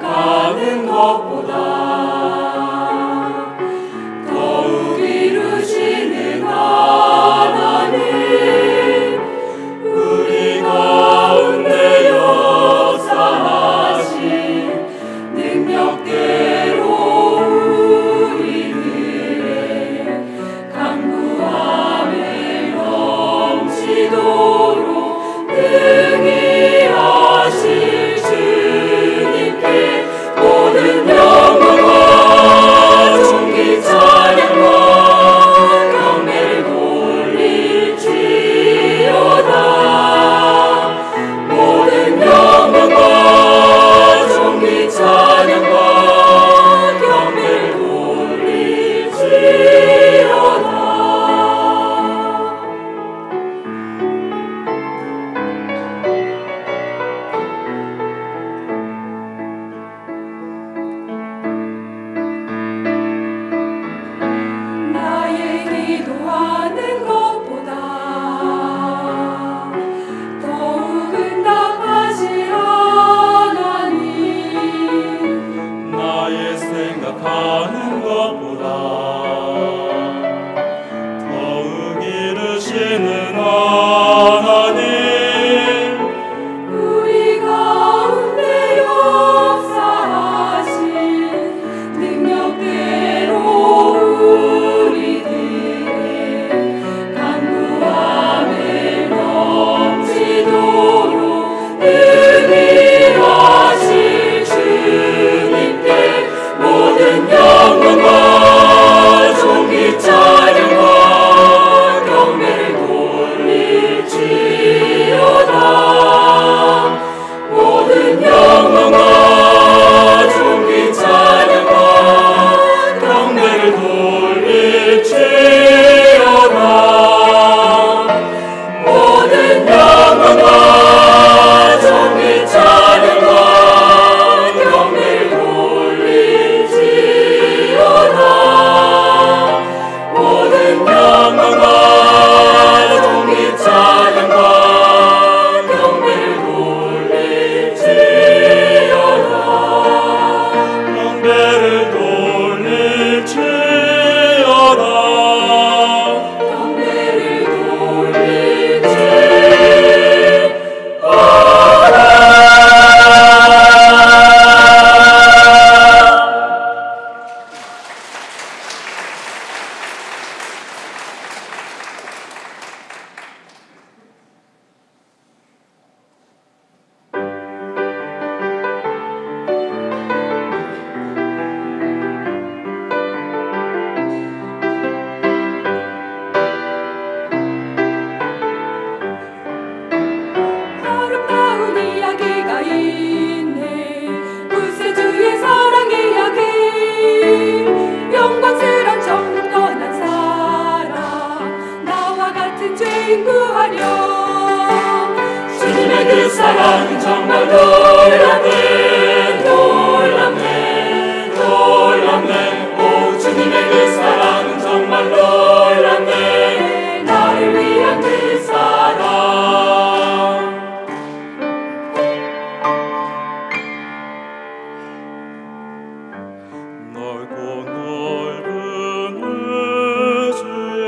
생각하는 것보다 더욱 이루시는 하나님, 우리 가운데 역사하신 능력대로 우리들의 강구함을 넘치도록 능히 하실 주님께 모든 영광과 존귀 찬양과 경배를 돌릴지어다. 모든 영광과 존귀 찬양과 경배를 돌릴지어다. 나의 기도하는 것보다 더욱 응답하실 하나님, 나의 생각하는 것보다 더욱 이루시는 하나님, 우리 가운데 역사하신 능력대로 우리들의 강구함을 넘치도록 능히 하실 주님께 모든 영광과 존귀 찬양과 경배를 돌릴지어다. 모든 영광과 존귀 찬양과 경배를 돌릴지어다. 모든 영광과 존귀 찬양과 경배를 돌릴지어다. 모든 영광과 존귀 찬양과 경배를 돌릴지어다. 경배를 돌릴지어다. 경배를 돌릴지어다. 아름다운 이야기가 있네. 구세주의 사랑 이야기. 영광스런 천국 떠난 사랑, 나와 같은 죄인 구하려. 주님의 그 사랑은 정말 놀랍네, 놀랍네, 놀랍네. 오, 주님의 그 사랑은 정말 놀랍네, 나를 위한 그 사랑. 넓고 넓은 우주에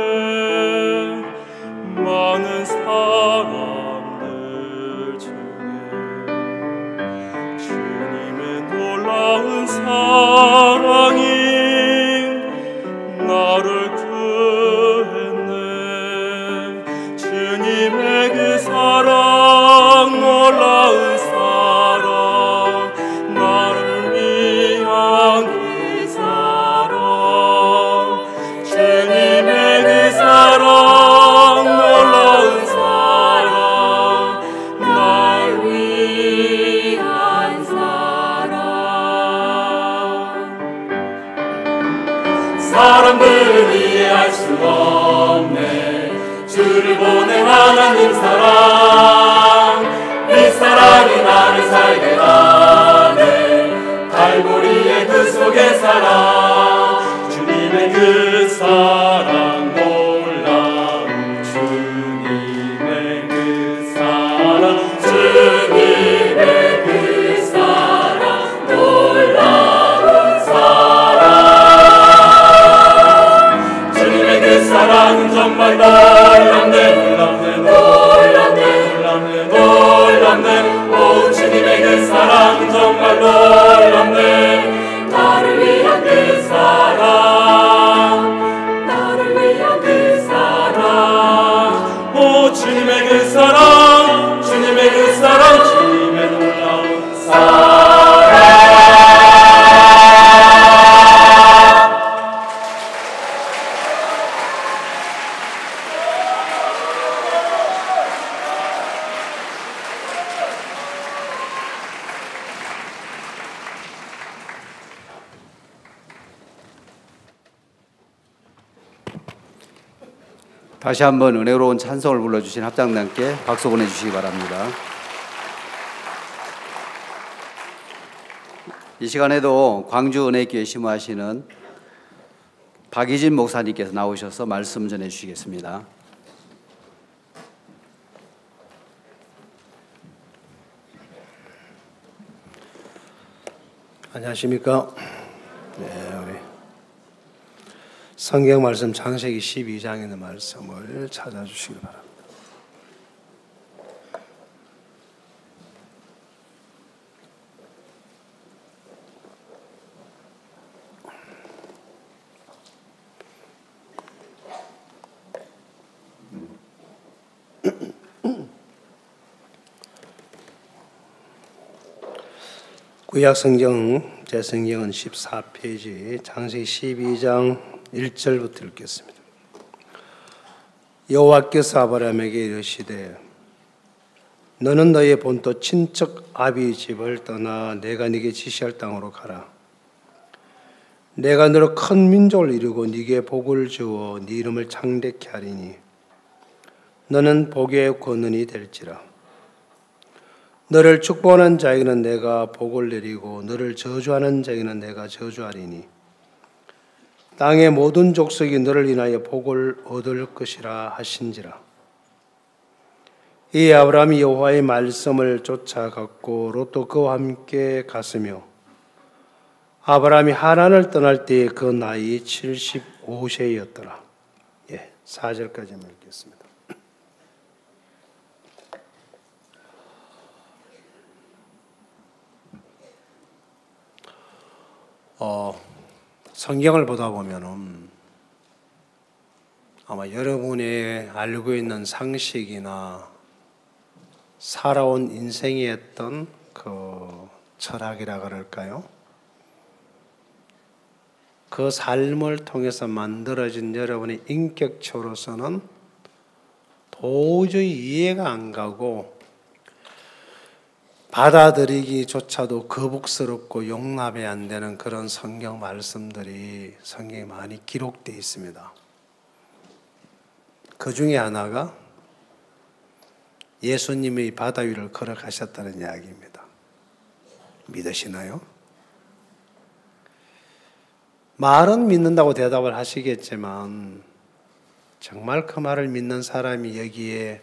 많은 사람들 중에 주님의 놀라운 사랑이 나를 구했네. 주님의 그 사랑, 놀라운 사랑, 나를 위한 그 사랑, 주님의 그 사랑, 놀라운 사랑, 날 위한 사랑. 사람들은 이해할 수 없네, 주를 보낸 하나님 사랑. 이 사랑이 나를 살게 하네, 갈보리의 그 속의 사랑. 주님의 그 사랑 놀라운 주님의 그 사랑, 주님의 그 사랑 놀라운 다시 한번 은혜로운 찬송을 불러주신 합장단께 박수 보내주시기 바랍니다. 이 시간에도 광주 은혜교회 심호하시는 박희진 목사님께서 나오셔서 말씀 전해주시겠습니다. 안녕하십니까? 네, 우리 성경 말씀 창세기 12장에 있는 말씀을 찾아주시기 바랍니다. 구약 성경 제 성경은 14페이지 창세기 12장 1절부터 읽겠습니다. 여호와께서 아브라함에게 이르시되 너는 너의 본토 친척 아비 집을 떠나 내가 네게 지시할 땅으로 가라. 내가 너로 큰 민족을 이루고 네게 복을 주어 네 이름을 창대케 하리니 너는 복의 권능이 될지라. 너를 축복하는 자에게는 내가 복을 내리고 너를 저주하는 자에게는 내가 저주하리니 땅의 모든 족속이 너를 인하여 복을 얻을 것이라 하신지라. 이 아브라함이 여호와의 말씀을 쫓아갔고 롯도 그와 함께 갔으며 아브라함이 하란을 떠날 때에 그 나이 75세였더라. 4절까지만 읽겠습니다. 성경을 보다 보면은 아마 여러분이 알고 있는 상식이나 살아온 인생에 했던 그 철학이라 그럴까요? 그 삶을 통해서 만들어진 여러분의 인격체로서는 도저히 이해가 안 가고 받아들이기조차도 거북스럽고 용납이 안 되는 그런 성경 말씀들이 성경에 많이 기록되어 있습니다. 그 중에 하나가 예수님이 바다 위를 걸어가셨다는 이야기입니다. 믿으시나요? 말은 믿는다고 대답을 하시겠지만 정말 그 말을 믿는 사람이 여기에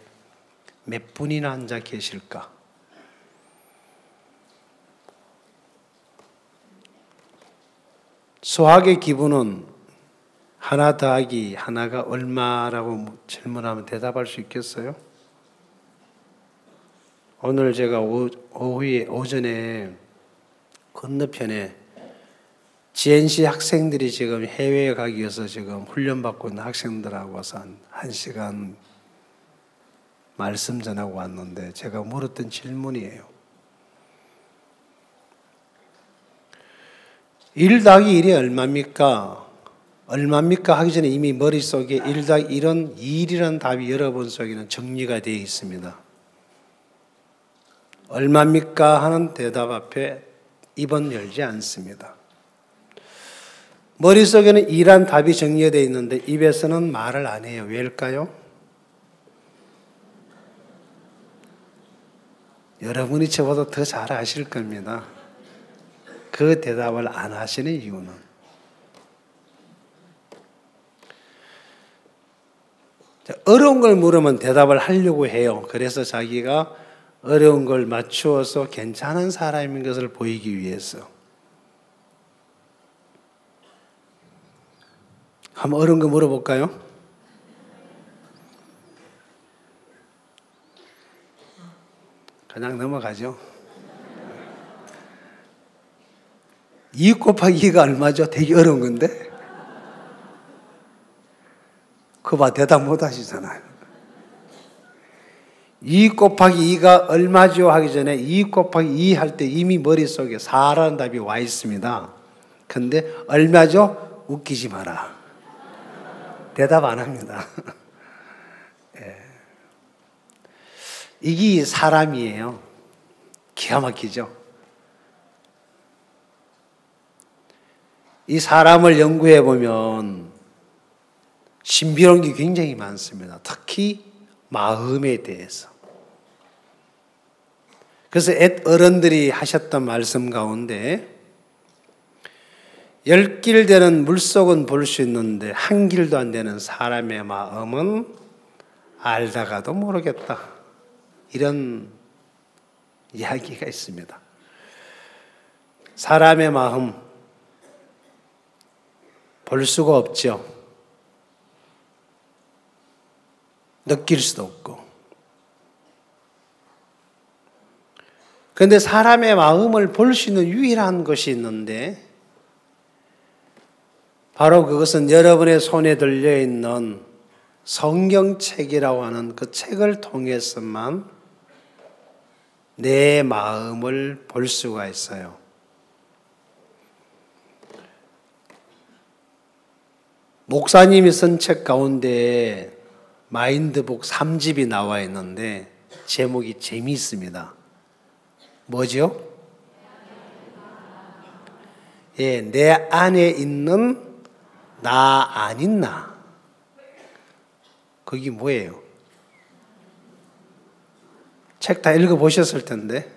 몇 분이나 앉아 계실까? 수학의 기본은 하나 더하기 하나가 얼마라고 질문하면 대답할 수 있겠어요? 오늘 제가 오전에 건너편에 GNC 학생들이 지금 해외에 가기 위해서 지금 훈련받고 있는 학생들하고 와서 한 시간 말씀 전하고 왔는데 제가 물었던 질문이에요. 1 더하기 1이 얼마입니까? 얼마입니까? 하기 전에 이미 머릿속에 1 더하기 1은 2이라는 답이 여러분 속에는 정리가 되어 있습니다. 얼마입니까? 하는 대답 앞에 입은 열지 않습니다. 머릿속에는 2란 답이 정리되어 있는데 입에서는 말을 안 해요. 왜일까요? 여러분이 저보다 더 잘 아실 겁니다. 그 대답을 안 하시는 이유는 어려운 걸 물으면 대답을 하려고 해요. 그래서 자기가 어려운 걸 맞추어서 괜찮은 사람인 것을 보이기 위해서. 한번 어려운 거 물어볼까요? 그냥 넘어가죠. 2 곱하기 2가 얼마죠? 되게 어려운 건데. 그거 봐, 대답 못 하시잖아요. 2 곱하기 2가 얼마죠? 하기 전에 2 곱하기 2 할 때 이미 머릿속에 4라는 답이 와 있습니다. 근데 얼마죠? 웃기지 마라. 대답 안 합니다. 예. 이게 사람이에요. 기가 막히죠? 이 사람을 연구해 보면 신비로운 게 굉장히 많습니다. 특히 마음에 대해서. 그래서 어른들이 하셨던 말씀 가운데 10길 되는 물속은 볼 수 있는데 한 길도 안 되는 사람의 마음은 알다가도 모르겠다. 이런 이야기가 있습니다. 사람의 마음 볼 수가 없죠. 느낄 수도 없고. 그런데 사람의 마음을 볼 수 있는 유일한 것이 있는데 바로 그것은 여러분의 손에 들려있는 성경책이라고 하는 그 책을 통해서만 내 마음을 볼 수가 있어요. 목사님이 쓴 책 가운데 마인드북 3집이 나와 있는데 제목이 재미있습니다. 뭐죠? 예, 내 안에 있는 나 아닌 나. 그게 뭐예요? 책 다 읽어보셨을 텐데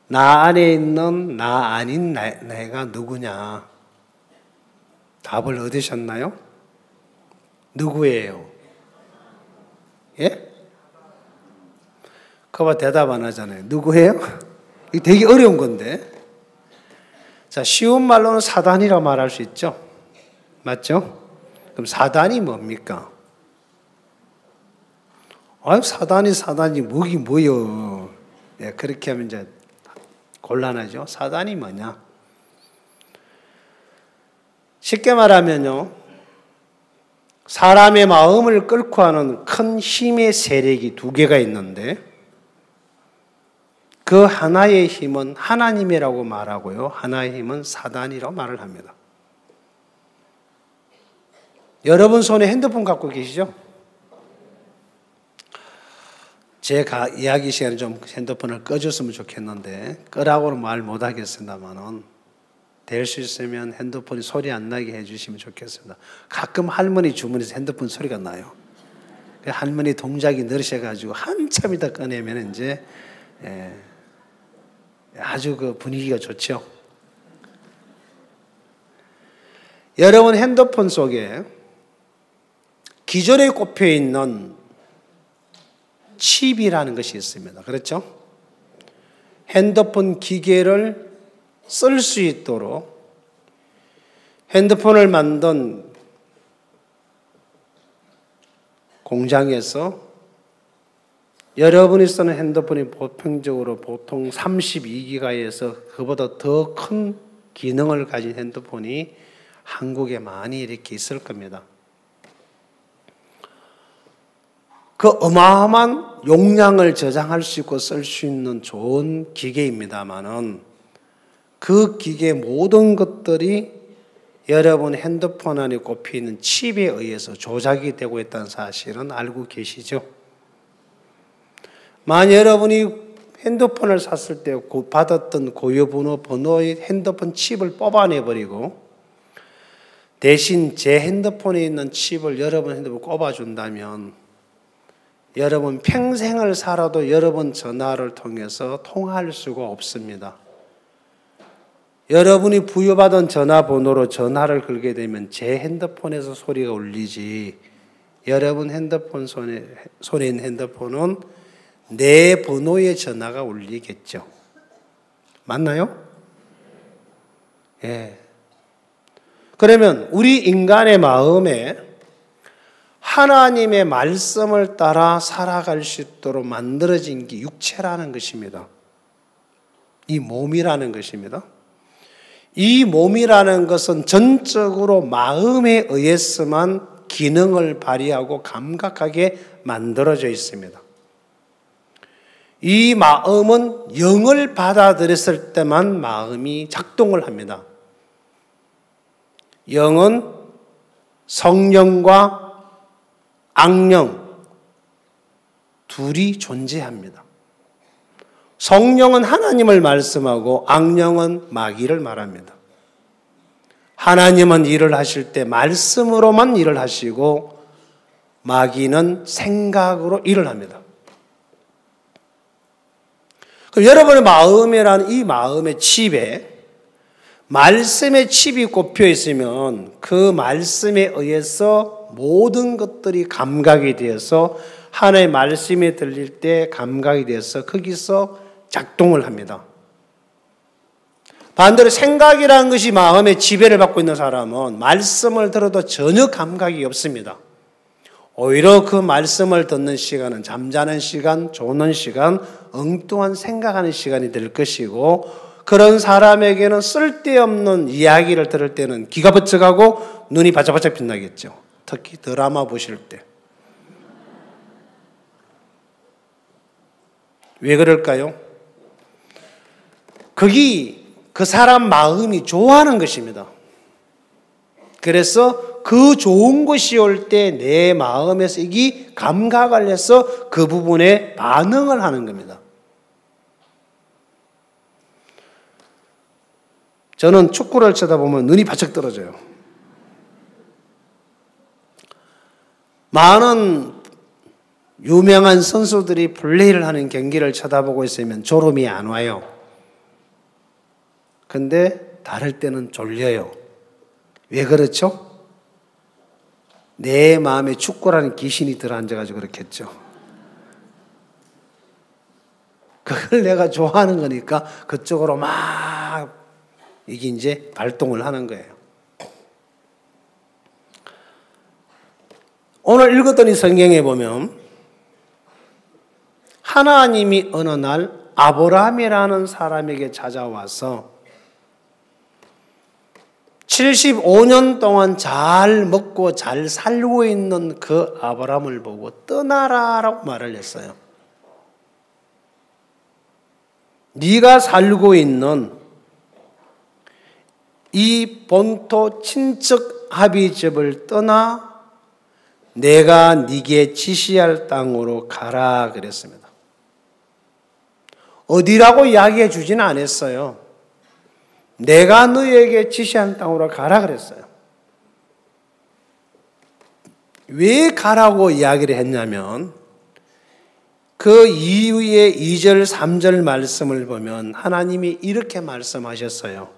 나 안에 있는 나 아닌 내가 누구냐? 답을 얻으셨나요? 누구예요? 예? 그거 대답 안 하잖아요. 누구예요? 이게 되게 어려운 건데. 자, 쉬운 말로는 사단이라고 말할 수 있죠. 맞죠? 그럼 사단이 뭡니까? 아유, 사단이 뭐긴 뭐요. 네, 그렇게 하면 이제 곤란하죠. 사단이 뭐냐? 쉽게 말하면요, 사람의 마음을 끌고 하는 큰 힘의 세력이 두 개가 있는데 그 하나의 힘은 하나님이라고 말하고요, 하나의 힘은 사단이라고 말을 합니다. 여러분 손에 핸드폰 갖고 계시죠? 제가 이야기 시간에 좀 핸드폰을 꺼줬으면 좋겠는데 끄라고는 말 못하겠습니다만은 될 수 있으면 핸드폰이 소리 안 나게 해주시면 좋겠습니다. 가끔 할머니 주문해서 핸드폰 소리가 나요. 할머니 동작이 느리셔가지고 한참 있다 꺼내면 이제 아주 그 분위기가 좋죠. 여러분 핸드폰 속에 기존에 꼽혀 있는 칩이라는 것이 있습니다. 그렇죠? 핸드폰 기계를 쓸 수 있도록 핸드폰을 만든 공장에서 여러분이 쓰는 핸드폰이 보편적으로 보통 32기가에서 그보다 더 큰 기능을 가진 핸드폰이 한국에 많이 이렇게 있을 겁니다. 그 어마어마한 용량을 저장할 수 있고 쓸 수 있는 좋은 기계입니다만은 그 기계 모든 것들이 여러분 핸드폰 안에 꼽혀 있는 칩에 의해서 조작이 되고 있다는 사실은 알고 계시죠? 만약 여러분이 핸드폰을 샀을 때 받았던 번호의 핸드폰 칩을 뽑아내버리고 대신 제 핸드폰에 있는 칩을 여러분 핸드폰에 꼽아준다면 여러분 평생을 살아도 여러분 전화를 통해서 통화할 수가 없습니다. 여러분이 부여받은 전화번호로 전화를 걸게 되면 제 핸드폰에서 소리가 울리지 여러분 핸드폰 손에 있는 핸드폰은 내 번호의 전화가 울리겠죠. 맞나요? 예. 그러면 우리 인간의 마음에 하나님의 말씀을 따라 살아갈 수 있도록 만들어진 게 육체라는 것입니다. 이 몸이라는 것입니다. 이 몸이라는 것은 전적으로 마음에 의해서만 기능을 발휘하고 감각하게 만들어져 있습니다. 이 마음은 영을 받아들였을 때만 마음이 작동을 합니다. 영은 성령과 악령 둘이 존재합니다. 성령은 하나님을 말씀하고 악령은 마귀를 말합니다. 하나님은 일을 하실 때 말씀으로만 일을 하시고 마귀는 생각으로 일을 합니다. 그럼 여러분의 마음이라는 이 마음의 칩에 말씀의 칩이 꼽혀 있으면 그 말씀에 의해서 모든 것들이 감각이 되어서 하나님의 말씀이 들릴 때 감각이 되어서 거기서 작동을 합니다. 반대로 생각이라는 것이 마음의 지배를 받고 있는 사람은 말씀을 들어도 전혀 감각이 없습니다. 오히려 그 말씀을 듣는 시간은 잠자는 시간, 조는 시간, 엉뚱한 생각하는 시간이 될 것이고 그런 사람에게는 쓸데없는 이야기를 들을 때는 귀가 번쩍하고 눈이 바짝바짝 빛나겠죠. 특히 드라마 보실 때. 왜 그럴까요? 거기 그 사람 마음이 좋아하는 것입니다. 그래서 그 좋은 것이 올 때 내 마음에서 이게 감각을 해서 그 부분에 반응을 하는 겁니다. 저는 축구를 쳐다보면 눈이 바짝 떨어져요. 많은 유명한 선수들이 플레이를 하는 경기를 쳐다보고 있으면 졸음이 안 와요. 근데 다를 때는 졸려요. 왜 그렇죠? 내 마음에 축구라는 귀신이 들어앉아가지고 그렇겠죠. 그걸 내가 좋아하는 거니까 그쪽으로 막 이게 이제 발동을 하는 거예요. 오늘 읽었던 이 성경에 보면 하나님이 어느 날 아브라함이라는 사람에게 찾아와서 75년 동안 잘 먹고 잘 살고 있는 그 아브라함을 보고 떠나라라고 말을 했어요. 네가 살고 있는 이 본토 친척 아비집을 떠나 내가 네게 지시할 땅으로 가라 그랬습니다. 어디라고 이야기해 주지는 않았어요. 내가 너에게 지시한 땅으로 가라 그랬어요. 왜 가라고 이야기를 했냐면 그 이후에 2절, 3절 말씀을 보면 하나님이 이렇게 말씀하셨어요.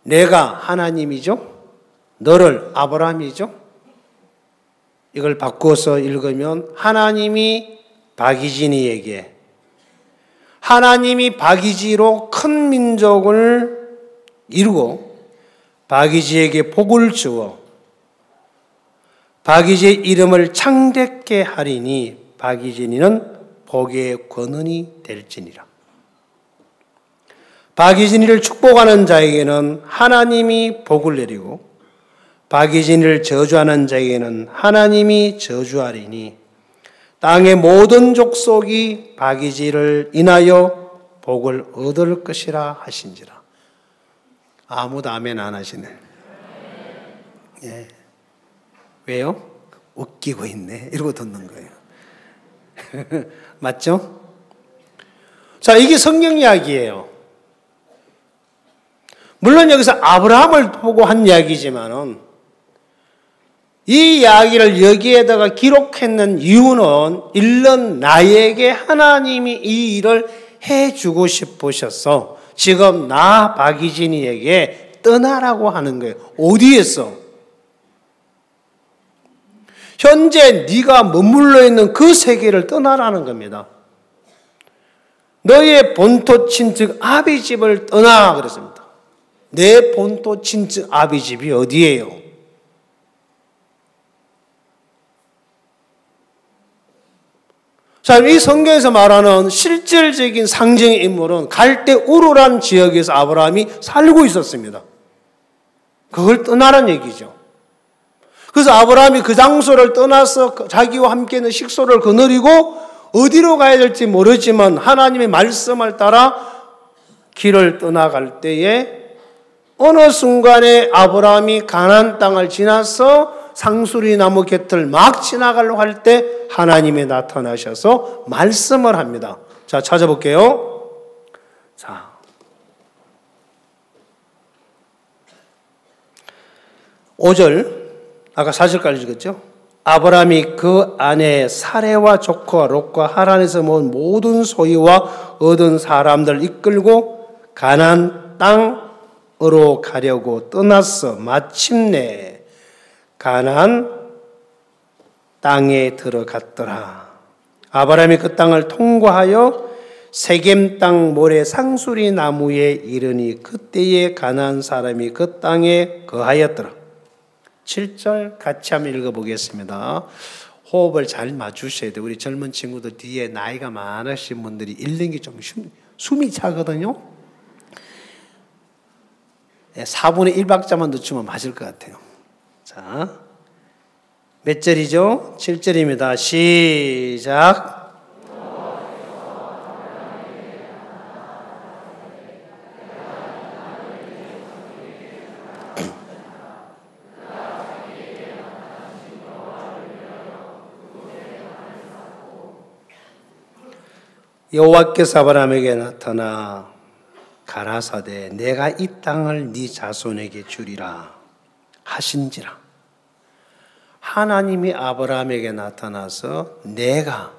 내가 하나님이죠? 너를 아브라함이죠? 이걸 바꿔서 읽으면 하나님이 바기진이에게 하나님이 바기지로 큰 민족을 이루고 바기지에게 복을 주어 바기지의 이름을 창대케 하리니 바기진이는 복의 권원이 될지니라. 바기진이를 축복하는 자에게는 하나님이 복을 내리고 바기진이를 저주하는 자에게는 하나님이 저주하리니 땅의 모든 족속이 바기지를 인하여 복을 얻을 것이라 하신지라. 아무도 아멘 안 하시네. 예. 왜요? 웃기고 있네. 이러고 듣는 거예요. 맞죠? 자, 이게 성경 이야기예요. 물론 여기서 아브라함을 보고 한 이야기지만은 이 이야기를 여기에다가 기록했는 이유는 일른 나에게 하나님이 이 일을 해주고 싶으셔서 지금 나 바기진이에게 떠나라고 하는 거예요. 어디에서? 현재 네가 머물러 있는 그 세계를 떠나라는 겁니다. 너의 본토 친척 아비집을 떠나 그랬습니다. 내 본토 친척 아비집이 어디예요? 자, 이 성경에서 말하는 실질적인 상징의 인물은 갈대 우르란 지역에서 아브라함이 살고 있었습니다. 그걸 떠나라는 얘기죠. 그래서 아브라함이 그 장소를 떠나서 자기와 함께 있는 식소를 거느리고 어디로 가야 될지 모르지만 하나님의 말씀을 따라 길을 떠나갈 때에 어느 순간에 아브라함이 가나안 땅을 지나서 상수리 나무 곁을 막 지나가려고 할 때 하나님이 나타나셔서 말씀을 합니다. 자, 찾아볼게요. 자, 5절, 아까 4절까지 읽었죠? 아브라함이 그 아내 사레와 조카와 롯과 하란에서 모은 모든 소유와 얻은 사람들 이끌고 가나안 땅으로 가려고 떠났어. 마침내 가나안 땅에 들어갔더라. 아브라함이 그 땅을 통과하여 세겜 땅 모래 상수리 나무에 이르니 그때에 가나안 사람이 그 땅에 거하였더라. 7절 같이 한번 읽어보겠습니다. 호흡을 잘 맞추셔야 돼요. 우리 젊은 친구들 뒤에 나이가 많으신 분들이 읽는 게 좀 숨이 차거든요. 4분의 1박자만 늦추면 맞을 것 같아요. 자, 몇 절이죠? 7절입니다. 시작. 여호와께서 아브라함에게 나타나 가라사대 내가 이 땅을 네 자손에게 주리라 하신지라. 하나님이 아브라함에게 나타나서 내가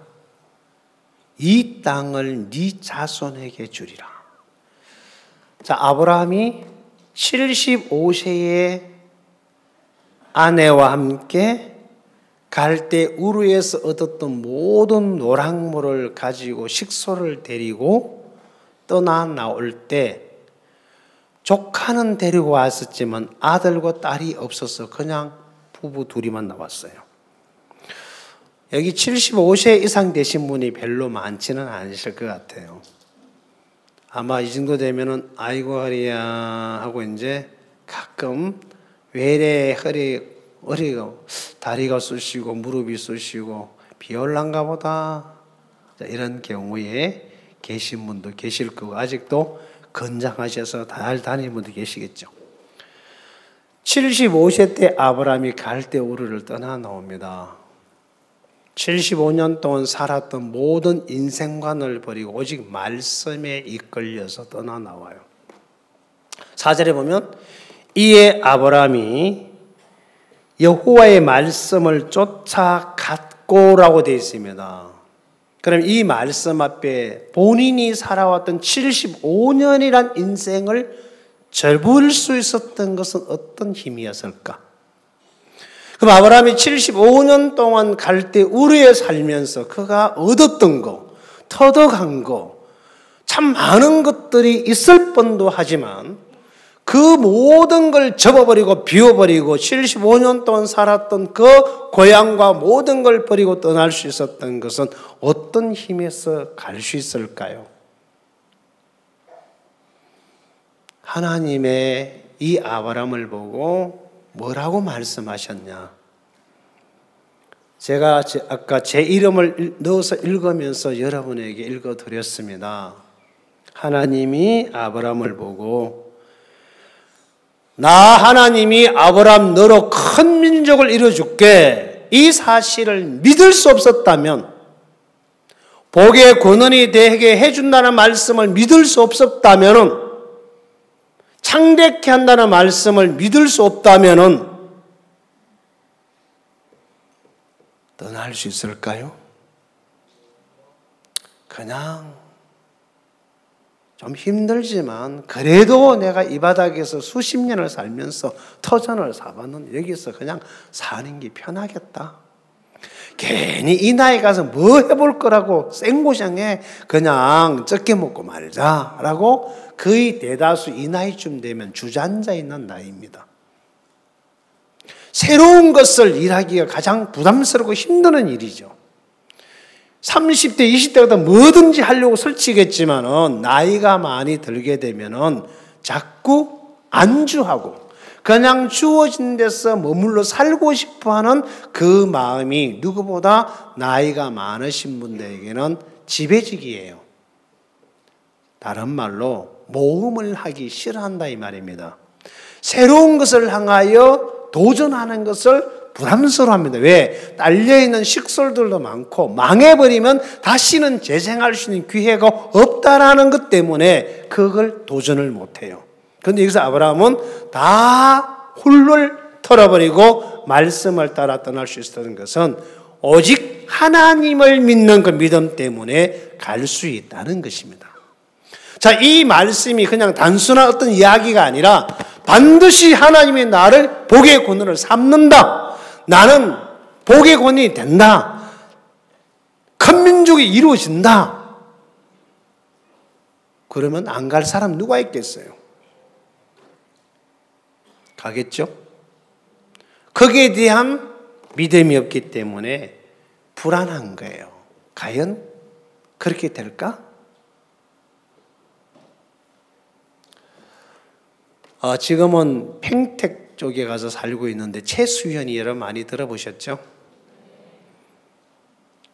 이 땅을 네 자손에게 주리라. 자, 아브라함이 75세의 아내와 함께 갈대 우르에서 얻었던 모든 노랑물을 가지고 식소를 데리고 떠나 나올 때 조카는 데리고 왔었지만 아들과 딸이 없어서 그냥 부부 둘이만 나왔어요. 여기 75세 이상 되신 분이 별로 많지는 않으실 것 같아요. 아마 이 정도 되면은 아이고 허리야 하고 이제 가끔 외래 허리가 다리가 쑤시고 무릎이 쑤시고 비 올란가 보다 이런 경우에 계신 분도 계실 거고 아직도 건장하셔서 잘 다니는 분도 계시겠죠. 75세 때 아브라함이 갈대 우르를 떠나 나옵니다. 75년 동안 살았던 모든 인생관을 버리고 오직 말씀에 이끌려서 떠나 나와요. 4절에 보면 이에 아브라함이 여호와의 말씀을 쫓아갔고라고 되어 있습니다. 그럼 이 말씀 앞에 본인이 살아왔던 75년이란 인생을 접을 수 있었던 것은 어떤 힘이었을까? 그럼 아브라함이 75년 동안 갈대 우르에 살면서 그가 얻었던 거, 터득한 거, 참 많은 것들이 있을 뻔도 하지만 그 모든 걸 접어버리고 비워버리고 75년 동안 살았던 그 고향과 모든 걸 버리고 떠날 수 있었던 것은 어떤 힘에서 갈 수 있을까요? 하나님의 이 아브라함을 보고 뭐라고 말씀하셨냐? 제가 아까 제 이름을 넣어서 읽으면서 여러분에게 읽어드렸습니다. 하나님이 아브라함을 보고 나 하나님이 아브라함 너로 큰 민족을 이루어줄게 이 사실을 믿을 수 없었다면 복의 권한이 되게 해준다는 말씀을 믿을 수 없었다면 창대케 한다는 말씀을 믿을 수 없다면 떠날 수 있을까요? 그냥 좀 힘들지만 그래도 내가 이 바닥에서 수십 년을 살면서 터전을 사봤는데 여기서 그냥 사는 게 편하겠다. 괜히 이 나이 가서 뭐 해볼 거라고 생고생에 그냥 적게 먹고 말자라고 거의 대다수 이 나이쯤 되면 주저앉아 있는 나이입니다. 새로운 것을 일하기가 가장 부담스럽고 힘든 일이죠. 30대, 20대보다 뭐든지 하려고 설치겠지만은 나이가 많이 들게 되면은 자꾸 안주하고 그냥 주어진 데서 머물러 살고 싶어 하는 그 마음이 누구보다 나이가 많으신 분들에게는 지배적이에요. 다른 말로 모험을 하기 싫어한다 이 말입니다. 새로운 것을 향하여 도전하는 것을 부담스러워합니다. 왜? 딸려있는 식솔들도 많고 망해버리면 다시는 재생할 수 있는 기회가 없다라는 것 때문에 그걸 도전을 못해요. 그런데 여기서 아브라함은 다 홀을 털어버리고 말씀을 따라 떠날 수 있었던 것은 오직 하나님을 믿는 그 믿음 때문에 갈 수 있다는 것입니다. 자, 이 말씀이 그냥 단순한 어떤 이야기가 아니라 반드시 하나님이 나를 복의 권으로 삼는다. 나는 복의 권이 된다. 큰 민족이 이루어진다. 그러면 안 갈 사람 누가 있겠어요? 가겠죠? 거기에 대한 믿음이 없기 때문에 불안한 거예요. 과연 그렇게 될까? 지금은 평택 쪽에 가서 살고 있는데 최수현이 여러분 많이 들어보셨죠?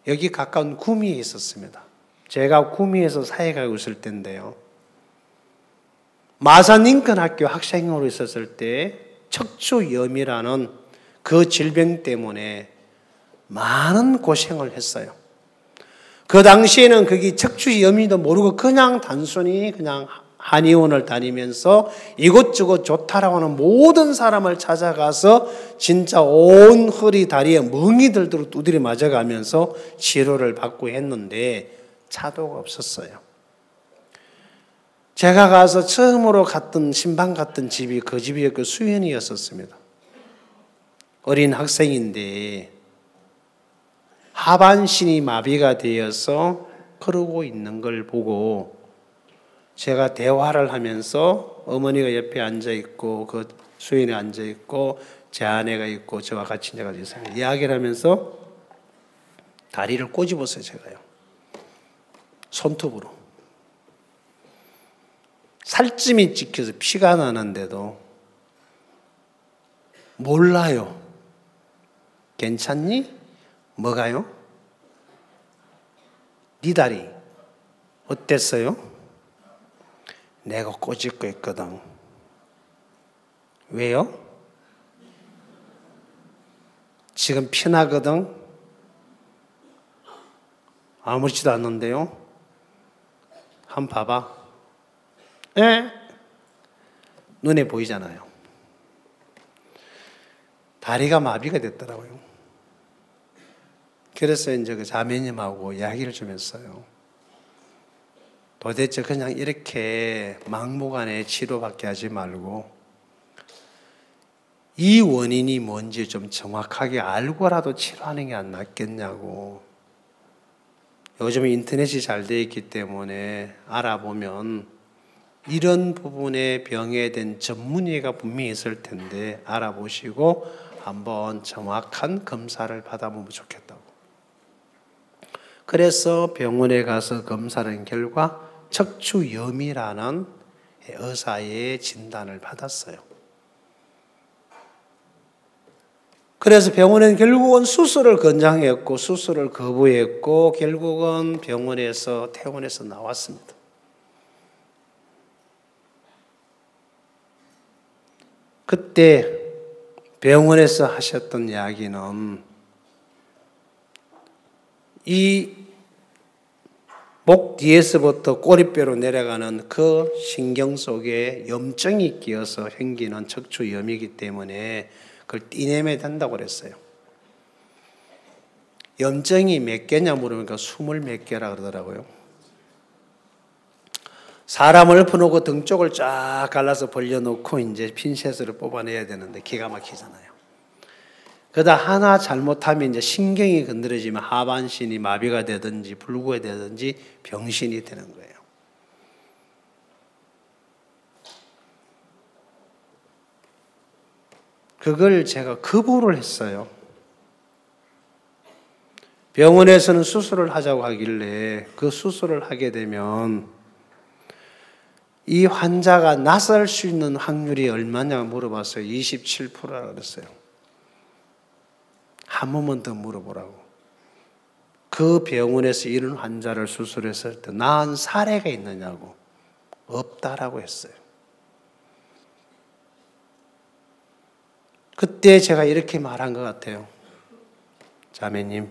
여기 가까운 구미에 있었습니다. 제가 구미에서 사역하고 있을 때인데요. 마산 링컨학교 학생으로 있었을 때 척추염이라는 그 질병 때문에 많은 고생을 했어요. 그 당시에는 그게 척추염이도 모르고 그냥 단순히 그냥 한의원을 다니면서 이것저것 좋다라고 하는 모든 사람을 찾아가서 진짜 온 허리 다리에 멍이 들도록 두드려 맞아가면서 치료를 받고 했는데 차도가 없었어요. 제가 가서 처음으로 갔던 신방 갔던 집이 그 집이 그 수연이었었습니다. 어린 학생인데 하반신이 마비가 되어서 그러고 있는 걸 보고 제가 대화를 하면서 어머니가 옆에 앉아있고 그 수연이 앉아있고 제 아내가 있고 저와 같이 제가 있어요. 이야기를 하면서 다리를 꼬집었어요. 제가요. 손톱으로. 살찜이 찍혀서 피가 나는데도 몰라요. 괜찮니? 뭐가요? 네 다리 어땠어요? 내가 꼬집고 있거든. 왜요? 지금 피나거든. 아무렇지도 않는데요. 한번 봐봐. 예? 눈에 보이잖아요. 다리가 마비가 됐더라고요. 그래서 이제 그 자매님하고 이야기를 좀 했어요. 도대체 그냥 이렇게 막무가내 치료밖에 하지 말고 이 원인이 뭔지 좀 정확하게 알고라도 치료하는 게 안 낫겠냐고. 요즘 인터넷이 잘 되어 있기 때문에 알아보면 이런 부분의 병에 대한 전문의가 분명히 있을 텐데 알아보시고 한번 정확한 검사를 받아보면 좋겠다고. 그래서 병원에 가서 검사를 한 결과 척추염이라는 의사의 진단을 받았어요. 그래서 병원은 결국은 수술을 권장했고 수술을 거부했고 결국은 병원에서 퇴원해서 나왔습니다. 그때 병원에서 하셨던 이야기는 이 목 뒤에서부터 꼬리뼈로 내려가는 그 신경 속에 염증이 끼어서 생기는 척추염이기 때문에 그걸 떼내면 된다고 그랬어요. 염증이 몇 개냐 물으니까 20몇 개라 그러더라고요. 사람을 엎어놓고 등 쪽을 쫙 갈라서 벌려놓고 이제 핀셋으로 뽑아내야 되는데 기가 막히잖아요. 그러다 하나 잘못하면 이제 신경이 건드려지면 하반신이 마비가 되든지 불구가 되든지 병신이 되는 거예요. 그걸 제가 거부를 했어요. 병원에서는 수술을 하자고 하길래 그 수술을 하게 되면 이 환자가 낫을 수 있는 확률이 얼마냐 물어봤어요. 27%라고 그랬어요. 한 번만 더 물어보라고. 그 병원에서 이런 환자를 수술했을 때 나은 사례가 있느냐고. 없다라고 했어요. 그때 제가 이렇게 말한 것 같아요. 자매님,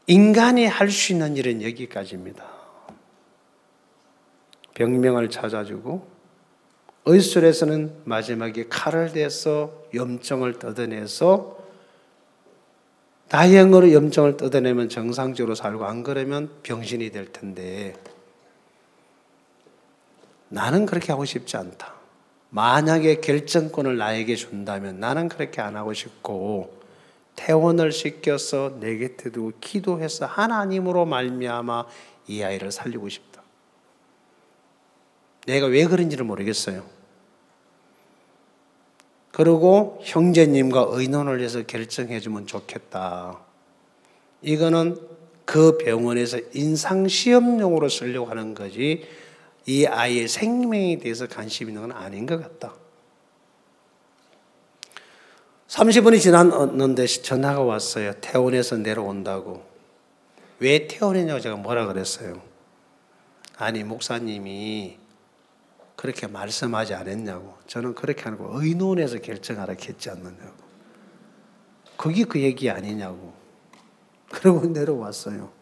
인간이 할 수 있는 일은 여기까지입니다. 병명을 찾아주고 의술에서는 마지막에 칼을 대서 염증을 뜯어내서 다행으로 염증을 뜯어내면 정상적으로 살고 안 그러면 병신이 될 텐데 나는 그렇게 하고 싶지 않다. 만약에 결정권을 나에게 준다면 나는 그렇게 안 하고 싶고 퇴원을 시켜서 내 곁에 두고 기도해서 하나님으로 말미암아 이 아이를 살리고 싶다. 내가 왜 그런지를 모르겠어요. 그리고 형제님과 의논을 해서 결정해 주면 좋겠다. 이거는 그 병원에서 인상시험용으로 쓰려고 하는 거지 이 아이의 생명에 대해서 관심 있는 건 아닌 것 같다. 30분이 지났는데 전화가 왔어요. 퇴원해서 내려온다고. 왜 퇴원했냐고 제가 뭐라 그랬어요. 아니 목사님이 그렇게 말씀하지 않았냐고. 저는 그렇게 하는 거 의논해서 결정하라 했지 않느냐고. 그게 그 얘기 아니냐고. 그러고 내려왔어요.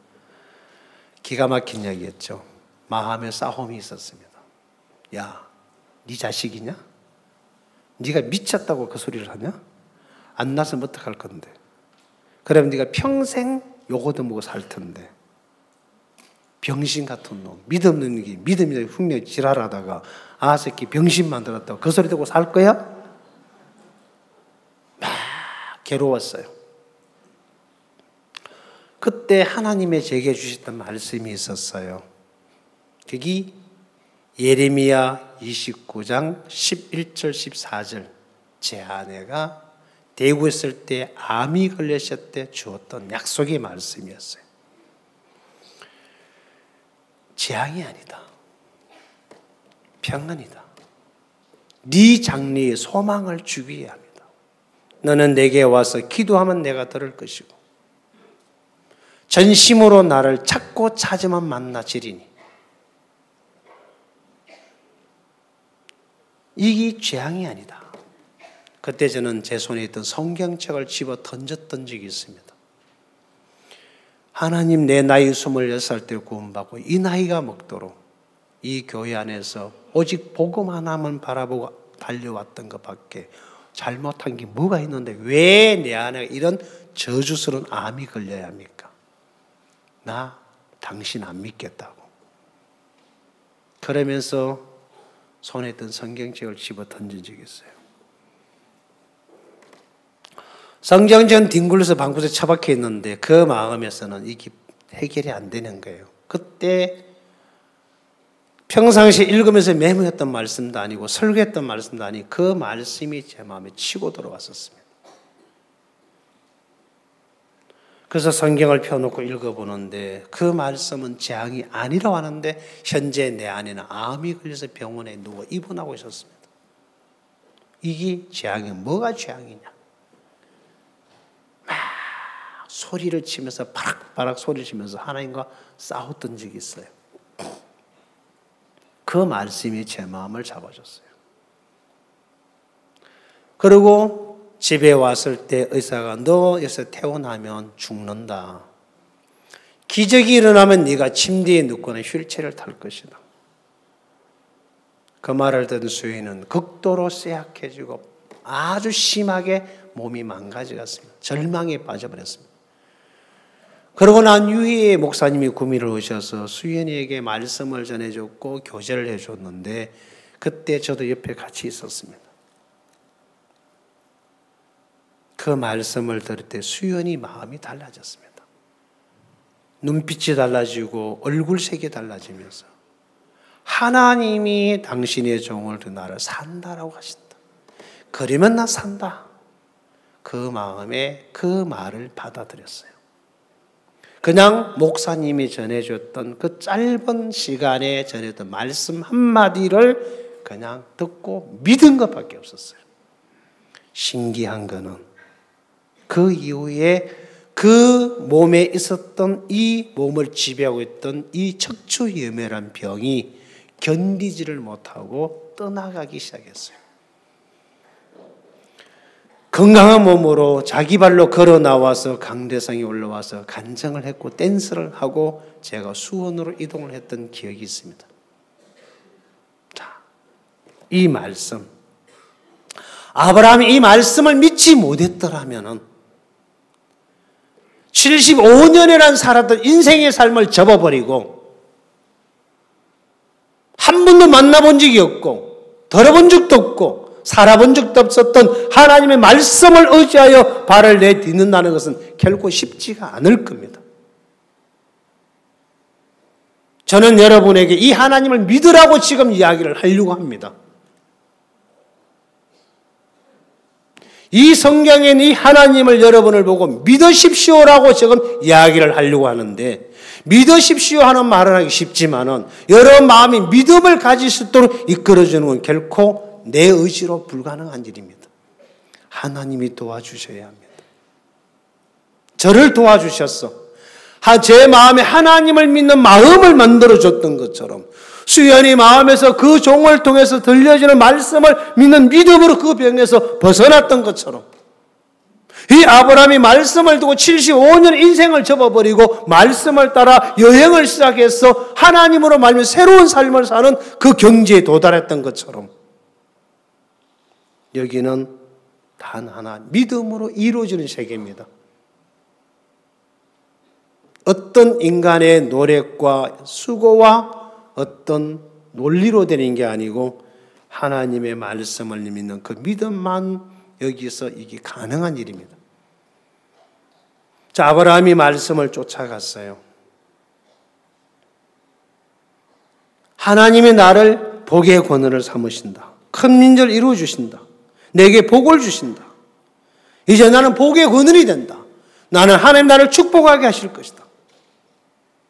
기가 막힌 얘기였죠. 마음의 싸움이 있었습니다. 야, 네 자식이냐? 네가 미쳤다고 그 소리를 하냐? 안 낳았으면 어떡할 건데? 그러면 네가 평생 요거도 먹고 살 텐데. 병신 같은 놈, 믿음이 흉내 지랄하다가 아 새끼 병신 만들었다고 그 소리 듣고 살 거야? 막 괴로웠어요. 그때 하나님의 제게 주셨던 말씀이 있었어요. 그게 예레미야 29장 11절 14절 제 아내가 대구에 있을 때 암이 걸렸을 때 주었던 약속의 말씀이었어요. 재앙이 아니다. 평안이다. 네 장래에 소망을 주기 합니다. 너는 내게 와서 기도하면 내가 들을 것이고 전심으로 나를 찾고 찾으면 만나지리니 이게 재앙이 아니다. 그때 저는 제 손에 있던 성경책을 집어 던졌던 적이 있습니다. 하나님 내 나이 26살 때 구원받고 이 나이가 먹도록 이 교회 안에서 오직 복음 하나만 바라보고 달려왔던 것밖에 잘못한 게 뭐가 있는데 왜 내 안에 이런 저주스러운 암이 걸려야 합니까? 나 당신 안 믿겠다고. 그러면서 손에 든 성경책을 집어 던진 적이 있어요. 성경전 뒹굴려서 방구석에 처박혀 있는데 그 마음에서는 이게 해결이 안 되는 거예요. 그때 평상시에 읽으면서 메모했던 말씀도 아니고 설교했던 말씀도 아니고 그 말씀이 제 마음에 치고 들어왔었습니다. 그래서 성경을 펴놓고 읽어보는데 그 말씀은 재앙이 아니라고 하는데 현재 내 안에는 암이 걸려서 병원에 누워 입원하고 있었습니다. 이게 재앙이 뭐가 재앙이냐? 막 소리를 치면서 바락바락 소리를 치면서 하나님과 싸웠던 적이 있어요. 그 말씀이 제 마음을 잡아줬어요. 그리고 집에 왔을 때 의사가 너 여기서 퇴원하면 죽는다. 기적이 일어나면 네가 침대에 눕거나 휠체어를 탈 것이다. 그 말을 듣는 수인은 극도로 쇠약해지고 아주 심하게 몸이 망가져갔습니다. 절망에 빠져버렸습니다. 그러고 난 이후에 목사님이 구미를 오셔서 수연이에게 말씀을 전해줬고 교제를 해줬는데 그때 저도 옆에 같이 있었습니다. 그 말씀을 들을 때 수연이 마음이 달라졌습니다. 눈빛이 달라지고 얼굴색이 달라지면서 하나님이 당신의 종을 나를 산다라고 하신다. 그러면 나 산다. 그 마음에 그 말을 받아들였어요. 그냥 목사님이 전해줬던 그 짧은 시간에 전해줬던 말씀 한마디를 그냥 듣고 믿은 것밖에 없었어요. 신기한 거는 그 이후에 그 몸에 있었던 이 몸을 지배하고 있던 이 척추염이라는 병이 견디지를 못하고 떠나가기 시작했어요. 건강한 몸으로 자기 발로 걸어 나와서 강대상에 올라와서 간증을 했고 댄스를 하고 제가 수원으로 이동을 했던 기억이 있습니다. 자, 이 말씀. 아브라함이 이 말씀을 믿지 못했더라면 75년이란 살았던 인생의 삶을 접어버리고 한 번도 만나본 적이 없고 들어본 적도 없고 살아본 적도 없었던 하나님의 말씀을 의지하여 발을 내딛는다는 것은 결코 쉽지가 않을 겁니다. 저는 여러분에게 이 하나님을 믿으라고 지금 이야기를 하려고 합니다. 이 성경에 있는 이 하나님을 여러분을 보고 믿으십시오라고 지금 이야기를 하려고 하는데, 믿으십시오 하는 말을 하기 쉽지만은 여러분 마음이 믿음을 가질 수 있도록 이끌어주는 건 결코 내 의지로 불가능한 일입니다. 하나님이 도와주셔야 합니다. 저를 도와주셨어. 제 마음에 하나님을 믿는 마음을 만들어줬던 것처럼 수연이 마음에서 그 종을 통해서 들려지는 말씀을 믿는 믿음으로 그 병에서 벗어났던 것처럼 이 아브라함이 말씀을 두고 75년 인생을 접어버리고 말씀을 따라 여행을 시작해서 하나님으로 말미암아 새로운 삶을 사는 그 경지에 도달했던 것처럼 여기는 단 하나 믿음으로 이루어지는 세계입니다. 어떤 인간의 노력과 수고와 어떤 논리로 되는 게 아니고 하나님의 말씀을 믿는 그 믿음만 여기서 이게 가능한 일입니다. 자, 아브라함이 말씀을 쫓아갔어요. 하나님이 나를 복의 권원을 삼으신다. 큰 민족을 이루어 주신다. 내게 복을 주신다. 이제 나는 복의 권원이 된다. 나는 하나님 나를 축복하게 하실 것이다.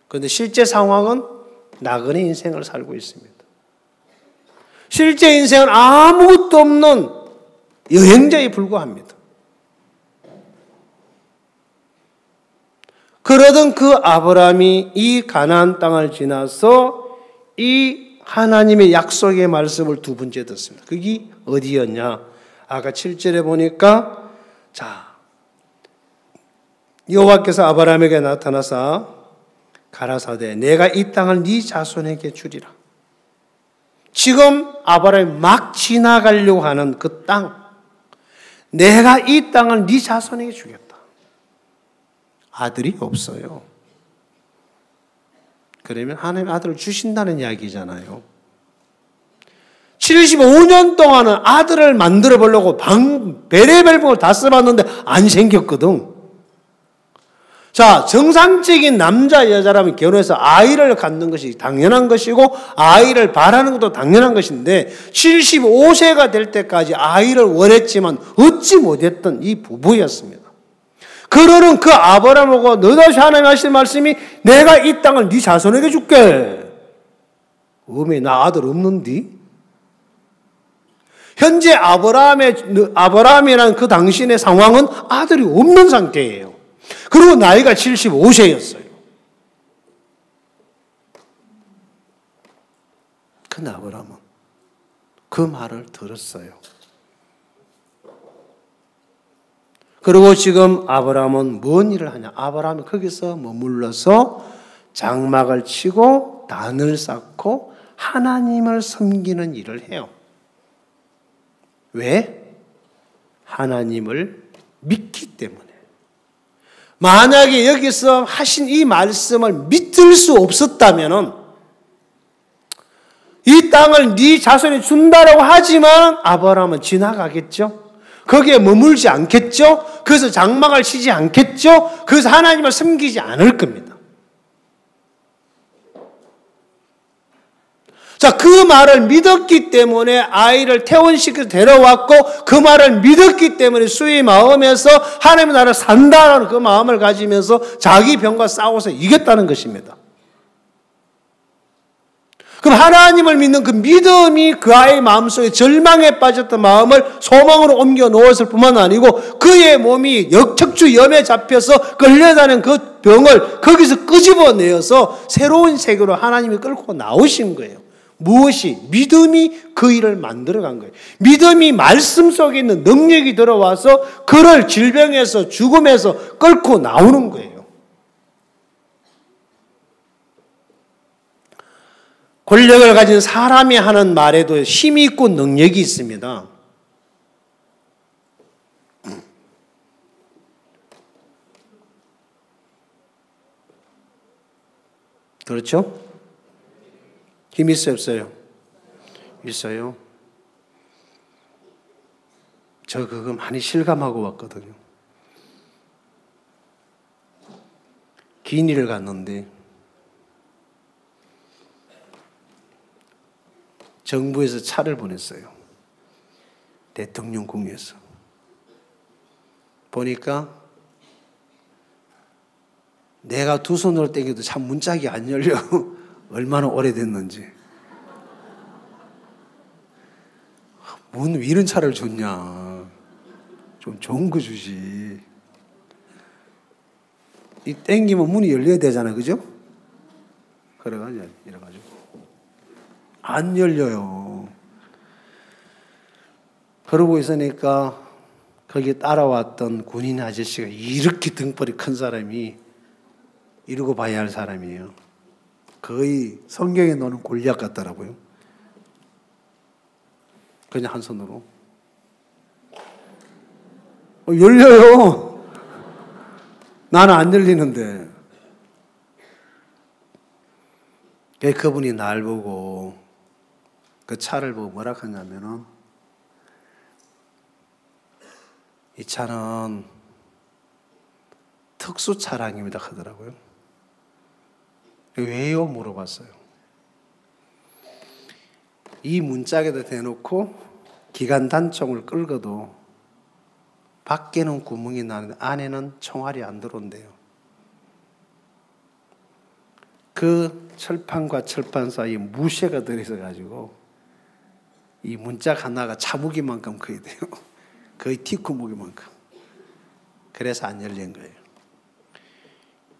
그런데 실제 상황은 나그네 인생을 살고 있습니다. 실제 인생은 아무것도 없는 여행자에 불과합니다. 그러던 그 아브라함이 이 가나안 땅을 지나서 이 하나님의 약속의 말씀을 두 번째 듣습니다. 그게 어디였냐? 아까 7절에 보니까 여호와께서 아브라함에게 나타나사 가라사대 내가 이 땅을 네 자손에게 주리라. 지금 아브라함이 막 지나가려고 하는 그 땅, 내가 이 땅을 네 자손에게 주겠다. 아들이 없어요. 그러면 하나님 아들을 주신다는 이야기잖아요. 75년 동안은 아들을 만들어 보려고 베레벨 복을 다 써봤는데 안 생겼거든. 자, 정상적인 남자 여자라면 결혼해서 아이를 갖는 것이 당연한 것이고 아이를 바라는 것도 당연한 것인데 75세가 될 때까지 아이를 원했지만 얻지 못했던 이 부부였습니다. 그러는 그 아브라함하고 너다시 하나님 하신 말씀이 내가 이 땅을 네 자손에게 줄게. 어메 나 아들 없는데? 현재 아브라함이라는 그 당신의 상황은 아들이 없는 상태예요. 그리고 나이가 75세였어요. 근데 아브라함은 그 말을 들었어요. 그리고 지금 아브라함은 뭔 일을 하냐? 아브라함이 거기서 머물러서 장막을 치고 단을 쌓고 하나님을 섬기는 일을 해요. 왜? 하나님을 믿기 때문에. 만약에 여기서 하신 이 말씀을 믿을 수 없었다면 이 땅을 네 자손이 준다라고 하지만 아브라함은 지나가겠죠? 거기에 머물지 않겠죠? 그래서 장막을 치지 않겠죠? 그래서 하나님을 섬기지 않을 겁니다. 자, 그 말을 믿었기 때문에 아이를 퇴원시켜서 데려왔고 그 말을 믿었기 때문에 수의 마음에서 하나님의 나라를 산다는 그 마음을 가지면서 자기 병과 싸워서 이겼다는 것입니다. 그럼 하나님을 믿는 그 믿음이 그 아이의 마음속에 절망에 빠졌던 마음을 소망으로 옮겨 놓았을 뿐만 아니고 그의 몸이 척추염에 잡혀서 끌려다니는 그 병을 거기서 끄집어내어서 새로운 세계로 하나님이 끌고 나오신 거예요. 무엇이? 믿음이 그 일을 만들어간 거예요. 믿음이 말씀 속에 있는 능력이 들어와서 그를 질병에서 죽음에서 끌고 나오는 거예요. 권력을 가진 사람이 하는 말에도 힘이 있고 능력이 있습니다. 그렇죠? 힘이 있어요, 없어요? 있어요. 저 그거 많이 실감하고 왔거든요. 기니를 갔는데 정부에서 차를 보냈어요. 대통령궁에서. 보니까 내가 두 손으로 땡겨도 참 문짝이 안 열려. 얼마나 오래됐는지. 뭔 이런 차를 줬냐. 좀 좋은 거 주지. 이 땡기면 문이 열려야 되잖아, 그죠? 그래가지고 이래가지고 안 열려요. 그러고 있으니까 거기 따라왔던 군인 아저씨가 이렇게 등벌이 큰 사람이 이러고 봐야 할 사람이에요. 거의 성경에 나오는 골리앗 같더라고요. 그냥 한 손으로. 열려요. 나는 안 열리는데. 그분이 날 보고 그 차를 보고 뭐라 하냐면은 이 차는 특수 차량입니다 하더라고요. 왜요? 물어봤어요. 이 문짝에다 대놓고 기관 단총을 끌고도 밖에는 구멍이 나는데 안에는 총알이 안 들어온대요. 그 철판과 철판 사이에 무쇠가 들어있어가지고 이 문짝 하나가 차무기만큼 커야 돼요. 거의 티구무기만큼. 그래서 안 열린 거예요.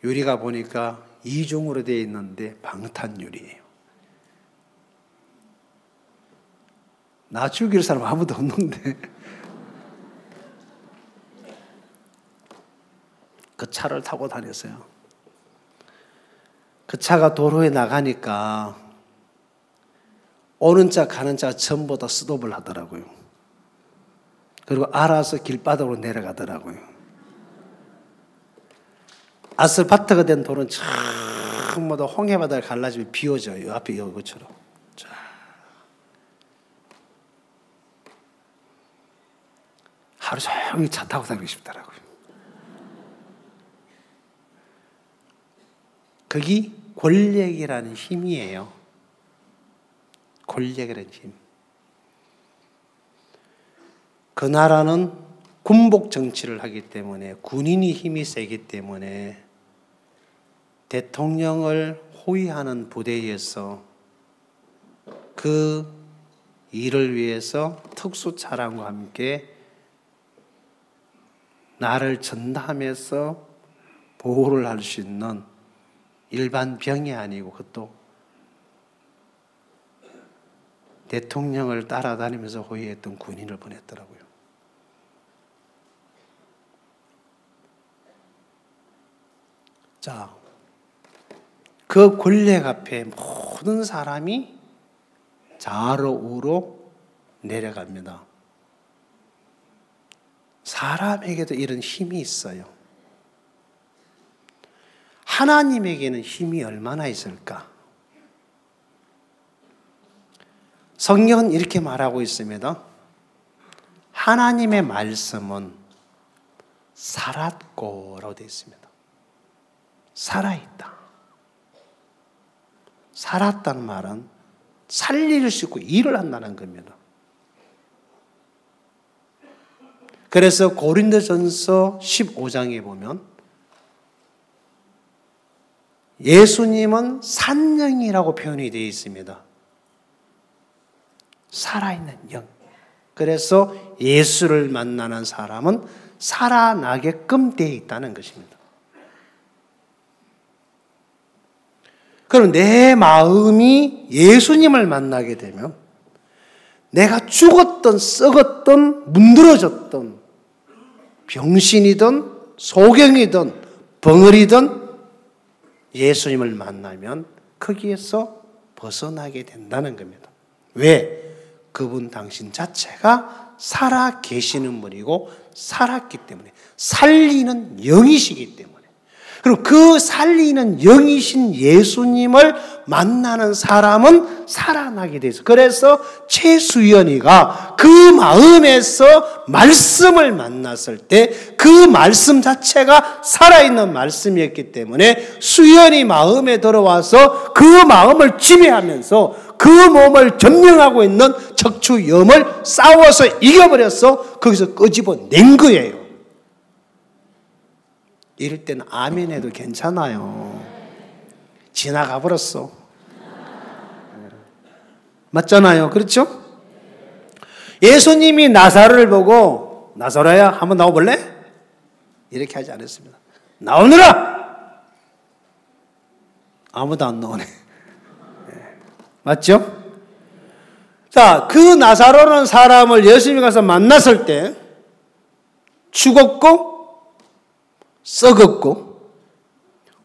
유리가 보니까 이중으로 되어 있는데 방탄유리예요. 나 죽일 사람 아무도 없는데 그 차를 타고 다녔어요. 그 차가 도로에 나가니까 오는 차 가는 차 전부 다 스톱을 하더라고요. 그리고 알아서 길바닥으로 내려가더라고요. 아스팔트가 된 도로는 전부 다 홍해바다를 갈라지면 비워져요. 앞에 이것처럼. 하루 종일 차 타고 다니고 싶더라고요. 거기 권력이라는 힘이에요. 권력이라는 힘. 그 나라는 군복 정치를 하기 때문에 군인이 힘이 세기 때문에 대통령을 호위하는 부대에서 그 일을 위해서 특수 차량과 함께 나를 전담해서 보호를 할 수 있는 일반 병이 아니고 그것도 대통령을 따라다니면서 호위했던 군인을 보냈더라고요. 자, 그 권력 앞에 모든 사람이 좌로 우로 내려갑니다. 사람에게도 이런 힘이 있어요. 하나님에게는 힘이 얼마나 있을까? 성경은 이렇게 말하고 있습니다. 하나님의 말씀은 살았고라고 되어 있습니다. 살아있다. 살았다는 말은 살릴 수 있고 일을 한다는 겁니다. 그래서 고린도전서 15장에 보면 예수님은 산영이라고 표현이 되어 있습니다. 살아있는 영. 그래서 예수를 만나는 사람은 살아나게끔 되어 있다는 것입니다. 그럼 내 마음이 예수님을 만나게 되면 내가 죽었던, 썩었던, 문드러졌던 병신이든 소경이든 벙어리든 예수님을 만나면 거기에서 벗어나게 된다는 겁니다. 왜? 그분 당신 자체가 살아 계시는 분이고 살았기 때문에, 살리는 영이시기 때문에. 그리고 그 살리는 영이신 예수님을 만나는 사람은 살아나게 돼서, 그래서 최수연이가 그 마음에서 말씀을 만났을 때 그 말씀 자체가 살아있는 말씀이었기 때문에 수연이 마음에 들어와서 그 마음을 지배하면서 그 몸을 점령하고 있는 척추염을 싸워서 이겨버려서 거기서 끄집어낸 거예요. 이럴 때는 아멘 해도 괜찮아요. 지나가 버렸어. 맞잖아요. 그렇죠? 예수님이 나사로를 보고 나사로야 한번 나와볼래? 이렇게 하지 않았습니다. 나오느라! 아무도 안 나오네. 맞죠? 자, 그 나사로라는 사람을 예수님이 가서 만났을 때 죽었고 썩었고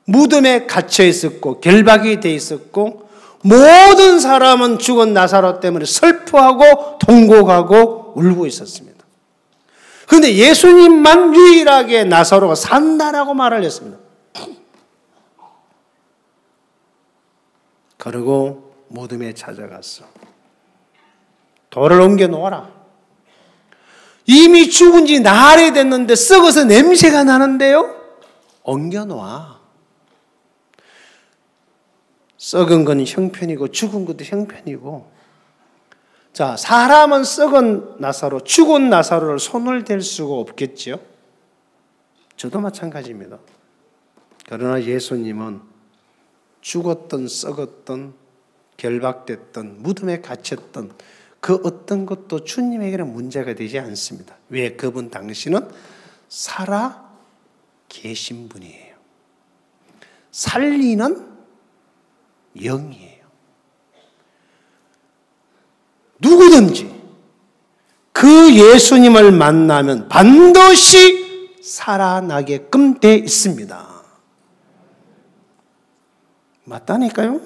무덤에 갇혀 있었고 결박이 돼 있었고 모든 사람은 죽은 나사로 때문에 슬퍼하고 통곡하고 울고 있었습니다. 그런데 예수님만 유일하게 나사로가 산다라고 말을 했습니다. 그리고 무덤에 찾아갔어. 돌을 옮겨 놓아라. 이미 죽은 지 나흘이 됐는데 썩어서 냄새가 나는데요? 옮겨 놓아. 썩은 건 형편이고 죽은 것도 형편이고. 자, 사람은 썩은 나사로, 죽은 나사로를 손을 댈 수가 없겠죠. 저도 마찬가지입니다. 그러나 예수님은 죽었던 썩었던 결박됐던 무덤에 갇혔던 그 어떤 것도 주님에게는 문제가 되지 않습니다. 왜? 그분 당신은 살아 계신 분이에요. 살리는 영이에요. 누구든지 그 예수님을 만나면 반드시 살아나게끔 돼 있습니다. 맞다니까요?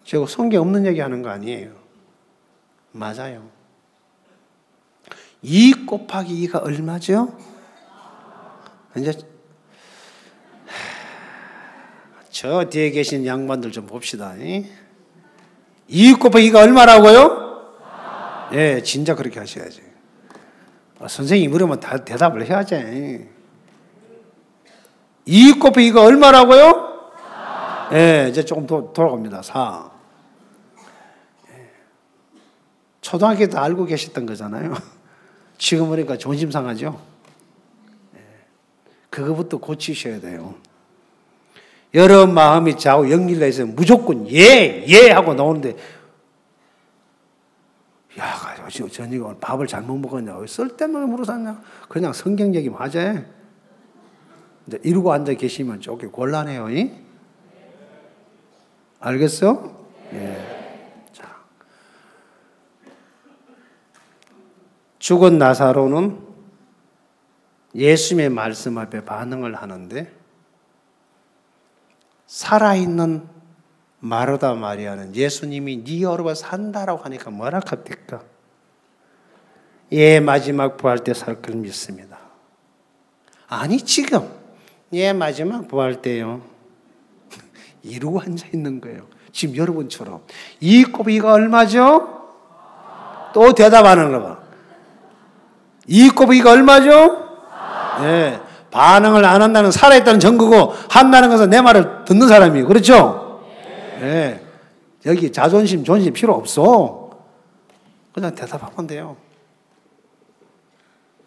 제가 성경 없는 얘기 하는 거 아니에요. 맞아요. 2 곱하기 2가 얼마죠? 이제 저 뒤에 계신 양반들 좀 봅시다. 2 곱하기 2가 얼마라고요? 예, 진짜 그렇게 하셔야지. 선생님이 물으면 다 대답을 해야지. 2 곱하기 2가 얼마라고요? 예, 이제 조금 돌아갑니다. 4. 초등학교 때 알고 계셨던 거잖아요. 지금 보니까 존심 상하죠? 그거부터 고치셔야 돼요. 여러 마음이 좌우 연결돼서 무조건 예 하고 나오는데, 야, 저녁에 오늘 밥을 잘못 먹었냐? 왜 쓸데없는 물어봤냐? 그냥 성경 얘기만 하자. 이러고 앉아 계시면 조금 곤란해요. 알겠어? 예. 자, 죽은 나사로는 예수님의 말씀 앞에 반응을 하는데, 살아있는 마르다 마리아는 예수님이 네 어르가 산다라고 하니까 뭐라 합니까? 예, 마지막 부활 때 살 걸 믿습니다. 아니, 지금 예, 마지막 부활 때요. 이러고 앉아 있는 거예요. 지금 여러분처럼. 2 곱하기 2가 얼마죠? 또 대답하는 거 봐. 2 곱하기 2가 얼마죠? 네. 반응을 안 한다는 살아있다는 증거고, 한다는 것은 내 말을 듣는 사람이에요. 그렇죠? 네. 여기 자존심, 존심 필요 없어. 그냥 대답하면 돼요.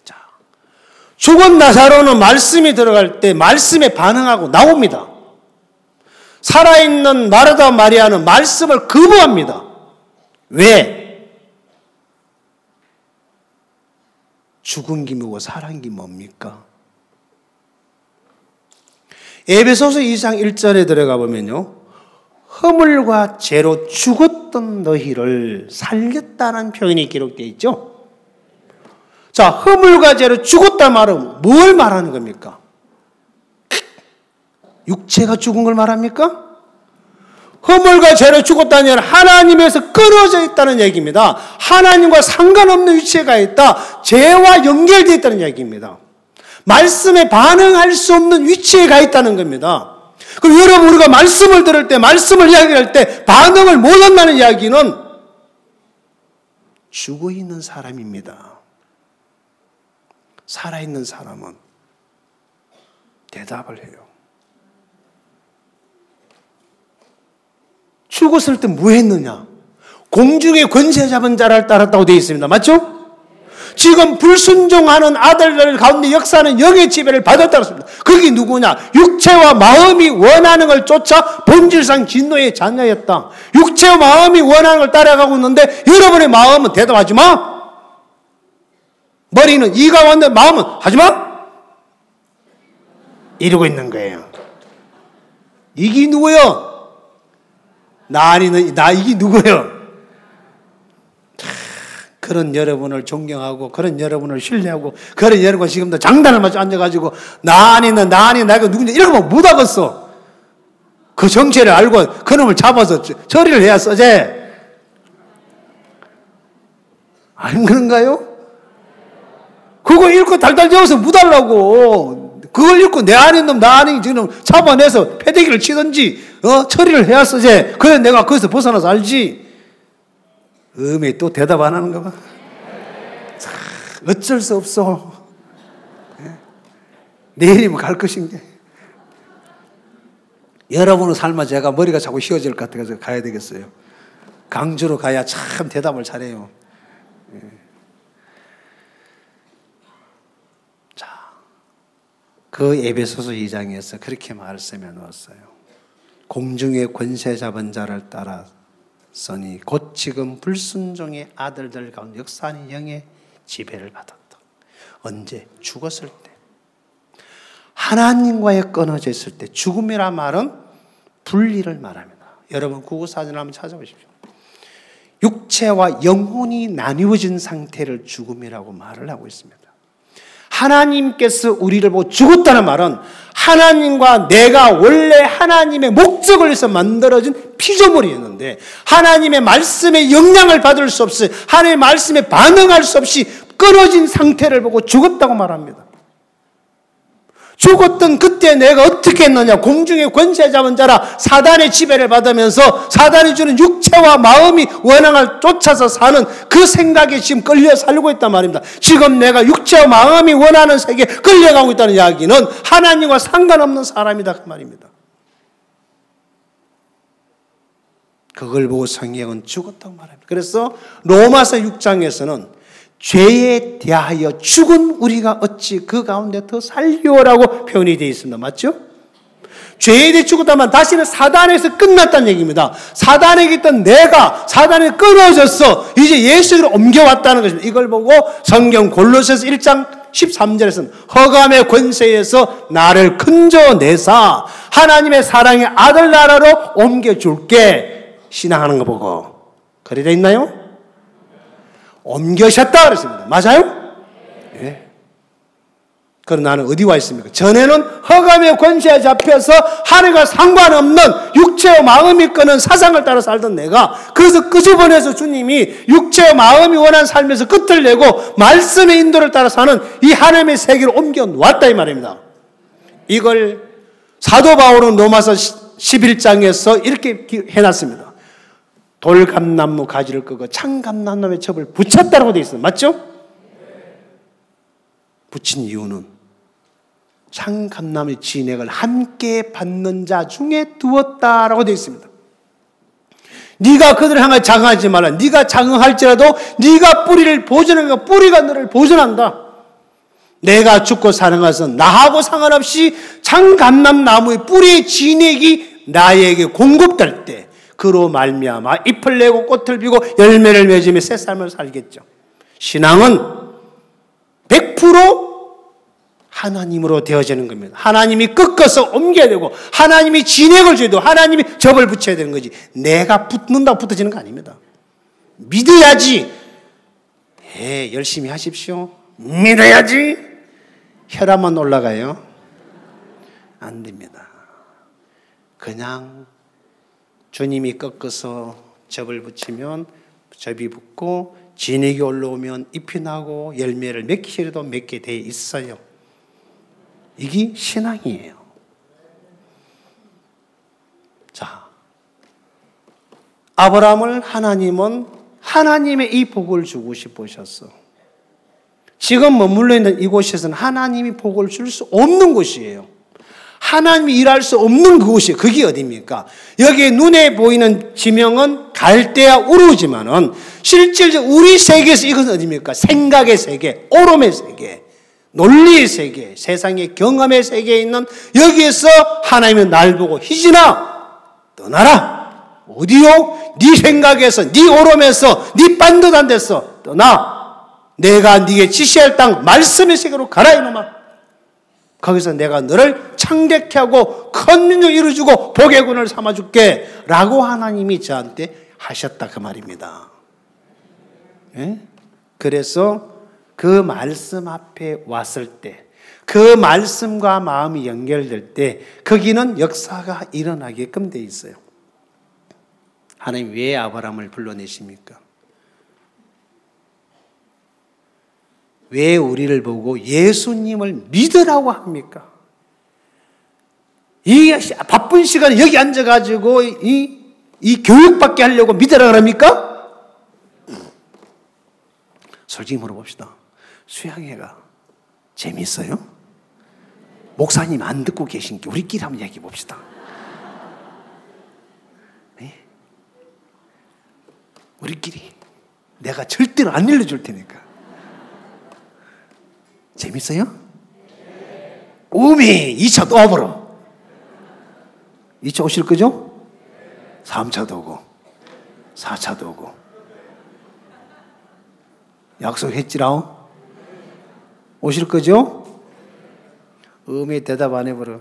자, 죽은 나사로는 말씀이 들어갈 때 말씀에 반응하고 나옵니다. 살아있는 마르다 마리아는 말씀을 거부합니다. 왜? 죽은 게 뭐고 살아난 게 뭡니까? 에베소서 2장 1절에 들어가 보면요, 허물과 죄로 죽었던 너희를 살렸다는 표현이 기록되어 있죠. 자, 허물과 죄로 죽었다는 말은 뭘 말하는 겁니까? 육체가 죽은 걸 말합니까? 허물과 죄로 죽었다는 얘기는 하나님에서 끊어져 있다는 얘기입니다. 하나님과 상관없는 위치에 가 있다. 죄와 연결되어 있다는 얘기입니다. 말씀에 반응할 수 없는 위치에 가 있다는 겁니다. 그럼 여러분, 우리가 말씀을 들을 때, 말씀을 이야기할 때 반응을 못한다는 이야기는 죽어 있는 사람입니다. 살아있는 사람은 대답을 해요. 죽었을 때 뭐 했느냐? 공중의 권세 잡은 자를 따랐다고 되어 있습니다. 맞죠? 지금 불순종하는 아들들 가운데 역사는 영의 지배를 받았다고 했습니다. 그게 누구냐? 육체와 마음이 원하는 걸 쫓아 본질상 진노의 자녀였다. 육체와 마음이 원하는 걸 따라가고 있는데 여러분의 마음은 대답하지 마. 머리는 이가 왔는데 마음은 하지 마. 이러고 있는 거예요. 이게 누구요? 나 아니는 나 이게 누구요? 그런 여러분을 존경하고 그런 여러분을 신뢰하고 그런 여러분 지금도 장단을 맞춰 앉아가지고 나 아니는 내가 누군지 이런 거 못 하겠어. 그 정체를 알고 그놈을 잡아서 처리를 해야 써지. 안 그런가요? 그거 읽고 달달 저어서 못 하려고. 그걸 읽고 내 아닌 놈, 나 아닌 지금 잡아내서 패대기를 치든지, 처리를 해야 쓰지. 그래 내가 거기서 벗어나서 알지. 또 대답 안 하는가 봐. 어쩔 수 없어. 내일이면 갈 것인데. 여러분은 삶아 제가 머리가 자꾸 휘어질 것 같아서 가야 되겠어요. 강주로 가야 참 대답을 잘해요. 그 에베소서 2장에서 그렇게 말씀해 놓았어요. 공중의 권세 잡은 자를 따랐으니 곧 지금 불순종의 아들들 가운데 역사하는 영의 지배를 받았다. 언제? 죽었을 때. 하나님과의 끊어져 있을 때. 죽음이란 말은 분리를 말합니다. 여러분 구구사전 한번 찾아보십시오. 육체와 영혼이 나뉘어진 상태를 죽음이라고 말을 하고 있습니다. 하나님께서 우리를 보고 죽었다는 말은 하나님과 내가 원래 하나님의 목적을 위해서 만들어진 피조물이었는데 하나님의 말씀에 영향을 받을 수 없이 하나님의 말씀에 반응할 수 없이 끊어진 상태를 보고 죽었다고 말합니다. 죽었던 그때 내가 어떻게 했느냐? 공중의 권세 잡은 자라 사단의 지배를 받으면서 사단이 주는 육체와 마음이 원한을 쫓아서 사는 그 생각에 지금 끌려 살고 있단 말입니다. 지금 내가 육체와 마음이 원하는 세계에 끌려가고 있다는 이야기는 하나님과 상관없는 사람이다 그 말입니다. 그걸 보고 성경은 죽었다고 말합니다. 그래서 로마서 6장에서는 죄에 대하여 죽은 우리가 어찌 그 가운데 더 살리오라고 표현이 되어 있습니다. 맞죠? 죄에 대해 죽었다면 다시는 사단에서 끝났다는 얘기입니다. 사단에게 있던 내가 사단에 끊어졌어. 이제 예수로 옮겨왔다는 것입니다. 이걸 보고 성경 골로새서 1장 13절에서는 허감의 권세에서 나를 건져내사 하나님의 사랑의 아들 나라로 옮겨줄게 신앙하는 거 보고 그래 돼 있나요? 옮겨셨다 그랬습니다. 맞아요? 예. 그럼 나는 어디 와 있습니까? 전에는 허감의 권세에 잡혀서 하늘과 상관없는 육체와 마음이 끄는 사상을 따라 살던 내가 그래서 끄집어내서 주님이 육체와 마음이 원하는 삶에서 끝을 내고 말씀의 인도를 따라 사는 이 하나님의 세계로 옮겨 놓았다 이 말입니다. 이걸 사도 바울은 로마서 11장에서 이렇게 해놨습니다. 돌감나무 가지를 끄고 창감나무의 첩을 붙였다라고 되어 있어요. 맞죠? 붙인 이유는 창감나무의 진액을 함께 받는 자 중에 두었다라고 되어 있습니다. 네가 그들을 향해 장하지 말라. 네가 장응할지라도 네가 뿌리를 보존하니까 뿌리가 너를 보존한다. 내가 죽고 사는 것은 나하고 상관없이 창감나무의 뿌리의 진액이 나에게 공급될 때 그로 말미암아 잎을 내고 꽃을 피고 열매를 맺으며 새 삶을 살겠죠. 신앙은 100% 하나님으로 되어지는 겁니다. 하나님이 꺾어서 옮겨야 되고 하나님이 진액을 줘도 하나님이 접을 붙여야 되는 거지 내가 붙는다고 붙어지는 거 아닙니다. 믿어야지. 열심히 하십시오. 믿어야지. 혈압만 올라가요? 안 됩니다. 그냥 주님이 꺾어서 접을 붙이면 접이 붙고 진액이 올라오면 잎이 나고 열매를 맺기라도 맺게 돼 있어요. 이게 신앙이에요. 자, 아브라함을 하나님은 하나님의 이 복을 주고 싶으셨어. 지금 머물러 있는 이곳에서는 하나님이 복을 줄 수 없는 곳이에요. 하나님이 일할 수 없는 그곳이에요. 그게 어디입니까? 여기 눈에 보이는 지명은 갈대아 우르지만은 실질적으로 우리 세계에서 이건 어디입니까? 생각의 세계, 오름의 세계, 논리의 세계, 세상의 경험의 세계에 있는 여기에서 하나님은 날 보고 희진아 떠나라. 어디요? 네 생각에서, 네 오름에서, 네 반듯한 데서 떠나. 내가 네게 지시할 땅 말씀의 세계로 가라 이놈아. 거기서 내가 너를 창대케 하고 큰 민족 이루어주고 복의 군을 삼아줄게 라고 하나님이 저한테 하셨다 그 말입니다. 예? 그래서 그 말씀 앞에 왔을 때, 그 말씀과 마음이 연결될 때 거기는 역사가 일어나게끔 돼 있어요. 하나님 왜 아브라함을 불러내십니까? 왜 우리를 보고 예수님을 믿으라고 합니까? 이 바쁜 시간에 여기 앉아가지고 이 교육받게 하려고 믿으라 그럽니까? 솔직히 물어봅시다. 수양회가 재밌어요? 목사님 안 듣고 계신 게 우리끼리 한번 얘기해 봅시다. 네? 우리끼리 내가 절대로 안 일러줄 테니까. 재밌어요? 오메 2차 또 와보러. 2차 오실 거죠? 3차도 오고 4차도 오고 약속했지라. 오실 거죠? 오메 대답 안 해버려.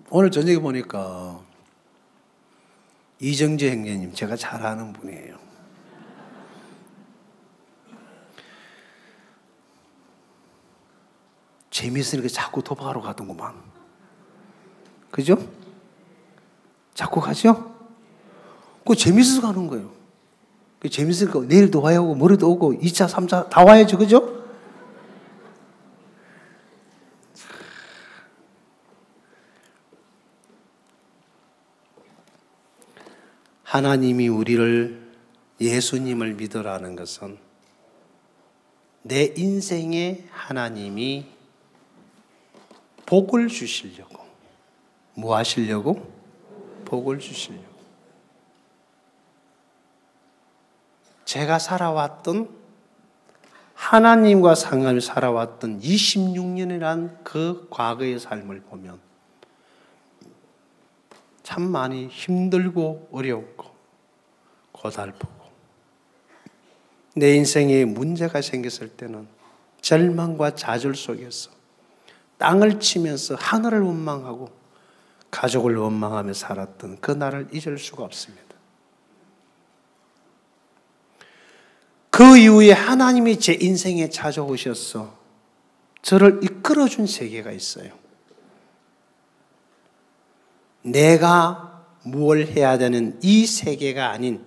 오늘 저녁에 보니까 이정재 형제님 제가 잘 아는 분이에요. 재미있으니까 자꾸 도박하러 가던구만. 그죠? 자꾸 가죠? 그거 재밌어서 가는 거예요. 재밌으니까 내일도 와야 하고 모레도 오고 2차, 3차 다 와야죠. 그죠? 하나님이 우리를 예수님을 믿으라는 것은 내 인생에 하나님이 복을 주시려고. 뭐 하시려고? 복을 주시려고. 제가 살아왔던, 하나님과 상관없이 살아왔던 26년이란 그 과거의 삶을 보면 참 많이 힘들고 어렵고 고달프고, 내 인생에 문제가 생겼을 때는 절망과 좌절 속에서 땅을 치면서 하늘을 원망하고 가족을 원망하며 살았던 그 날을 잊을 수가 없습니다. 그 이후에 하나님이 제 인생에 찾아오셔서 저를 이끌어준 세계가 있어요. 내가 무엇을 해야 되는 이 세계가 아닌,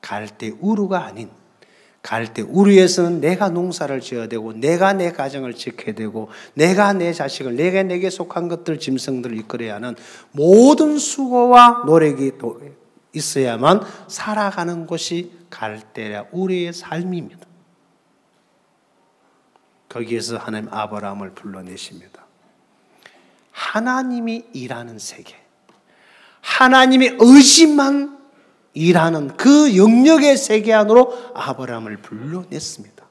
갈대 우루가 아닌, 갈대 우루에서는 내가 농사를 지어야 되고, 내가 내 가정을 지켜야 되고, 내가 내 자식을, 내가 내게 속한 것들, 짐승들을 이끌어야 하는 모든 수고와 노력이 있어야만 살아가는 것이 갈대아 우루의 삶입니다. 거기에서 하나님 아브라함을 불러내십니다. 하나님이 일하는 세계, 하나님의 의지만 일하는 그 영역의 세계 안으로 아브라함을 불러냈습니다.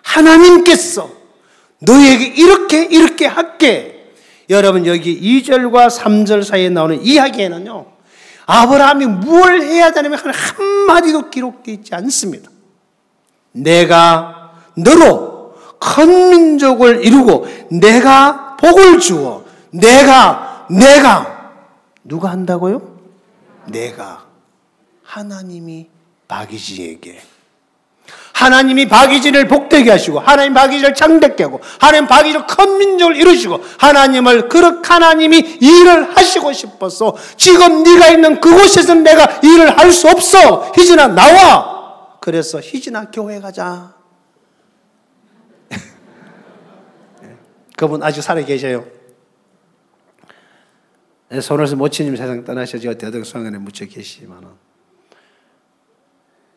하나님께서 너에게 이렇게 할게. 여러분, 여기 2절과 3절 사이에 나오는 이야기에는요, 아브라함이 뭘 해야 되냐면 한마디도 기록되어 있지 않습니다. 내가 너로 큰 민족을 이루고 내가 복을 주어 내가 누가 한다고요? 내가 하나님이 바기지에게, 하나님이 바기진을 복되게 하시고 하나님 바기진을 창대케 하고 하나님 바기진을 큰 민족을 이루시고 하나님이 일을 하시고 싶어서 지금 네가 있는 그곳에서는 내가 일을 할 수 없어. 희진아 나와. 그래서 희진아 교회 가자. 그분 아직 살아 계셔요. 손을서 모친님 세상 떠나셔서 대덕성안에 묻혀 계시지만은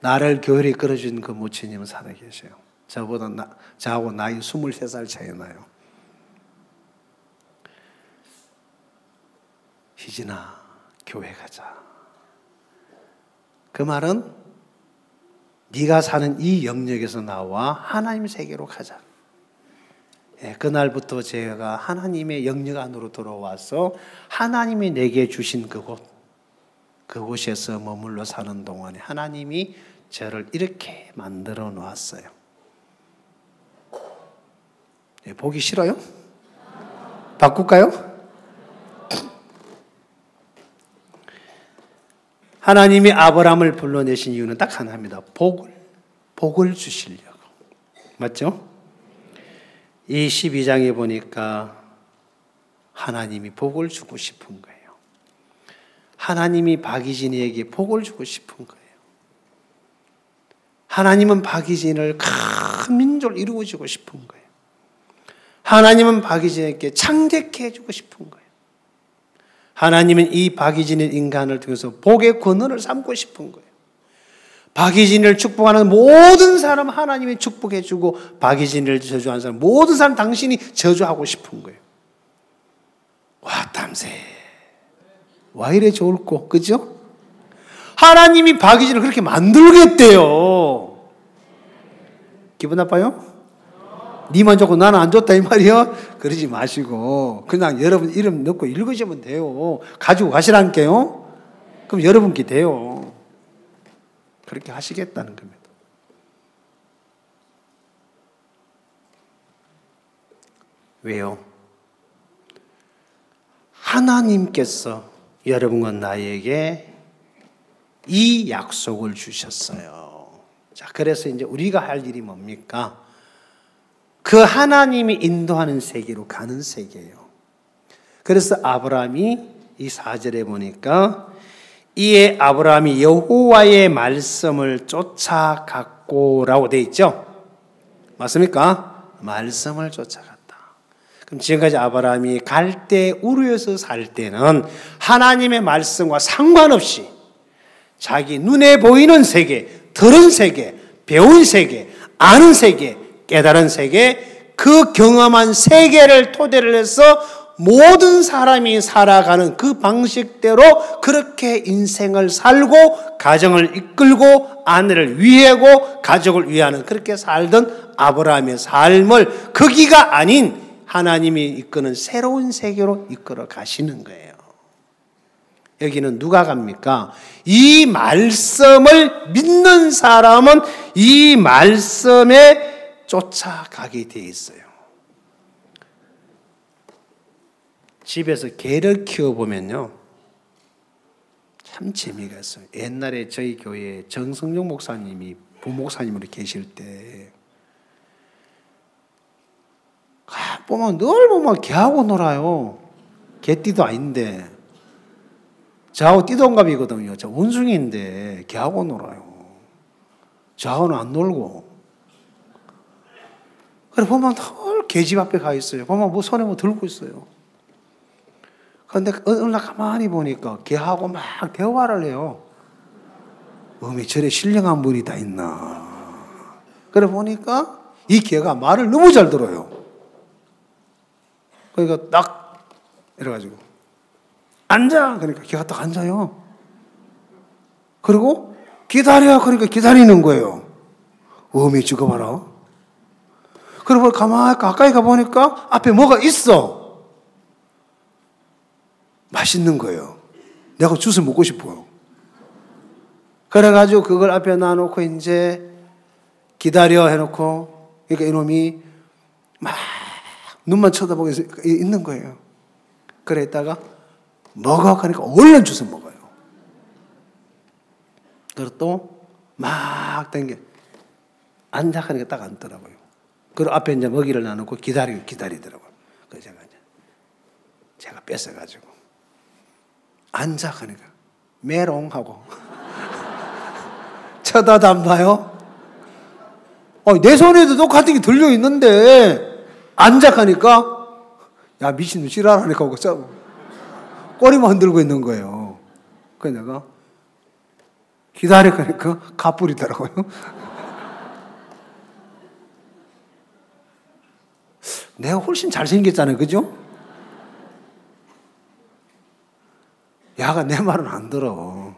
나를 교회에 끌어준 그 모친님은 살아 계셔요. 저하고 나이 23살 차이 나요. 희진아 교회 가자. 그 말은 네가 사는 이 영역에서 나와 하나님 세계로 가자. 그날부터 제가 하나님의 영역 안으로 들어와서 하나님이 내게 주신 그곳에서 머물러 사는 동안에 하나님이 저를 이렇게 만들어 놓았어요. 보기 싫어요? 바꿀까요? 하나님이 아브라함을 불러내신 이유는 딱 하나입니다. 복을 주시려고. 맞죠? 이 12장에 보니까 하나님이 복을 주고 싶은 거예요. 하나님이 바기진이에게 복을 주고 싶은 거예요. 하나님은 바기진을 큰 민족을 이루어주고 싶은 거예요. 하나님은 바기진에게 창대케 해주고 싶은 거예요. 하나님은 이 바기진의 인간을 통해서 복의 근원을 삼고 싶은 거예요. 바기진을 축복하는 모든 사람 하나님이 축복해주고 바기진을 저주하는 사람 모든 사람 당신이 저주하고 싶은 거예요. 와 땀새 와 이래 좋을꼬 그죠? 하나님이 바기진을 그렇게 만들겠대요. 기분 나빠요? 니만 좋고 나는 안 좋다 이 말이요? 그러지 마시고 그냥 여러분 이름 넣고 읽으시면 돼요. 가지고 가시라니까요. 그럼 여러분께 돼요. 그렇게 하시겠다는 겁니다. 왜요? 하나님께서 여러분과 나에게 이 약속을 주셨어요. 자, 그래서 이제 우리가 할 일이 뭡니까? 그 하나님이 인도하는 세계로 가는 세계예요. 그래서 아브라함이 이 4절에 보니까 이에 아브라함이 여호와의 말씀을 쫓아갔고라고 되어 있죠. 맞습니까? 말씀을 쫓아갔다. 그럼 지금까지 아브라함이 갈대 우르에서 살 때는 하나님의 말씀과 상관없이 자기 눈에 보이는 세계, 들은 세계, 배운 세계, 아는 세계, 깨달은 세계, 그 경험한 세계를 토대로 해서 모든 사람이 살아가는 그 방식대로 그렇게 인생을 살고 가정을 이끌고 아내를 위하고 가족을 위하는 그렇게 살던 아브라함의 삶을 거기가 아닌 하나님이 이끄는 새로운 세계로 이끌어 가시는 거예요. 여기는 누가 갑니까? 이 말씀을 믿는 사람은 이 말씀에 쫓아가게 돼 있어요. 집에서 개를 키워보면요 참 재미가 있어요. 옛날에 저희 교회에 정성용 목사님이 부목사님으로 계실 때 보면 늘 보면 개하고 놀아요. 개띠도 아닌데 저하고 띠동갑이거든요. 저 원숭이인데 개하고 놀아요. 저하고는 안 놀고. 그래 보면 늘 개집 앞에 가 있어요. 보면 뭐 손에 뭐 들고 있어요. 그런데 어느 날 가만히 보니까 개하고 막 대화를 해요. 어미 저래 신령한 분이 다 있나. 그래 보니까 이 개가 말을 너무 잘 들어요. 그러니까 딱 이래가지고 앉아. 그러니까 개가 딱 앉아요. 그리고 기다려. 그러니까 기다리는 거예요. 어미 죽어봐라. 그리고 가만히 가까이 가보니까 앞에 뭐가 있어. 맛있는 거예요. 내가 주스 먹고 싶어요. 그래가지고 그걸 앞에 놔놓고 이제 기다려 해놓고 그러니까 이놈이 막 눈만 쳐다보고 있는 거예요. 그래 있다가 먹어. 그러니까 얼른 주스 먹어요. 그리고 또 막 당겨. 앉아 하니까 딱 앉더라고요. 그리고 앞에 이제 먹이를 나누고 기다리더라고요. 그래서 제가 뺏어가지고 앉아 하니까 메롱하고 쳐다도 안 봐요. 내 손에도 똑같은 게 들려 있는데 앉아 하니까 야 미친놈 지랄하니까 하고 꼬리만 흔들고 있는 거예요. 그래서 내가 기다리니까 가뿌리더라고요. 내가 훨씬 잘생겼잖아요. 그죠? 야가 내 말은 안 들어.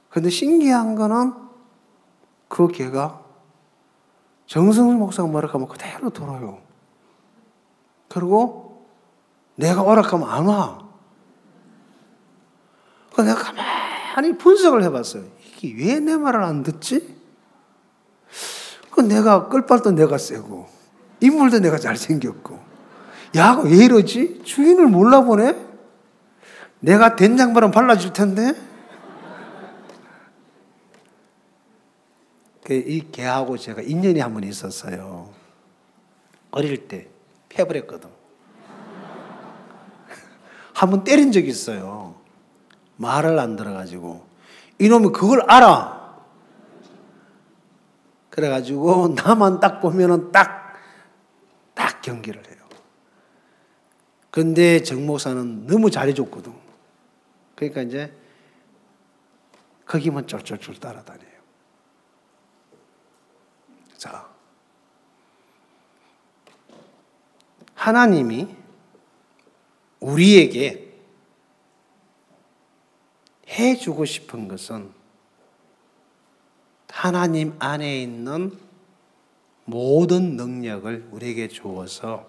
근데 신기한 거는 그 개가 정승훈 목사가 뭐라고 하면 그대로 돌아요. 그리고 내가 오락하면 안 와. 그래서 내가 가만히 분석을 해봤어요. 이게 왜 내 말을 안 듣지? 내가 끌발도 내가 세고 인물도 내가 잘생겼고 야가 왜 이러지? 주인을 몰라보네? 내가 된장바람 발라줄 텐데? 이 개하고 제가 인연이 한 번 있었어요. 어릴 때 패버렸거든. 한 번 때린 적이 있어요. 말을 안 들어가지고. 이놈이 그걸 알아. 그래가지고 나만 딱 보면은 딱 경기를 해요. 근데 정 목사는 너무 잘해줬거든. 그러니까 이제 거기만 쫄쫄쫄 따라다녀요. 자, 하나님이 우리에게 해주고 싶은 것은 하나님 안에 있는 모든 능력을 우리에게 주어서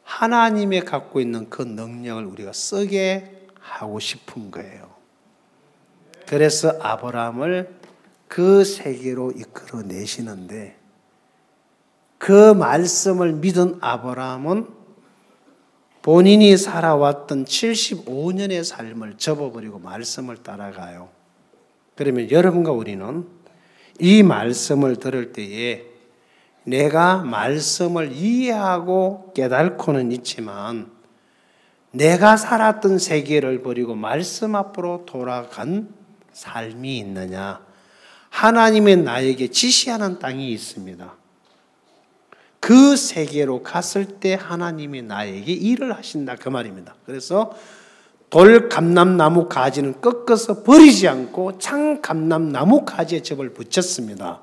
하나님이 갖고 있는 그 능력을 우리가 쓰게 하고 싶은 거예요. 그래서 아브라함을 그 세계로 이끌어 내시는데 그 말씀을 믿은 아브라함은 본인이 살아왔던 75년의 삶을 접어버리고 말씀을 따라가요. 그러면 여러분과 우리는 이 말씀을 들을 때에 내가 말씀을 이해하고 깨닫고는 있지만 내가 살았던 세계를 버리고 말씀 앞으로 돌아간 삶이 있느냐? 하나님의 나에게 지시하는 땅이 있습니다. 그 세계로 갔을 때 하나님이 나에게 일을 하신다 그 말입니다. 그래서 돌 감람나무 가지는 꺾어서 버리지 않고 창 감람나무 가지에 접을 붙였습니다.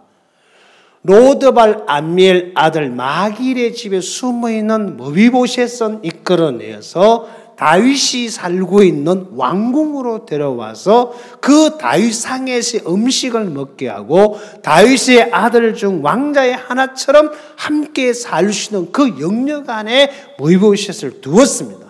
로드발 암미엘 아들 마길의 집에 숨어있는 머비보셋은 이끌어내어서 다윗이 살고 있는 왕궁으로 데려와서 그 다윗 상에서 음식을 먹게 하고 다윗의 아들 중 왕자의 하나처럼 함께 살 수 있는 그 영역 안에 머비보셋을 두었습니다.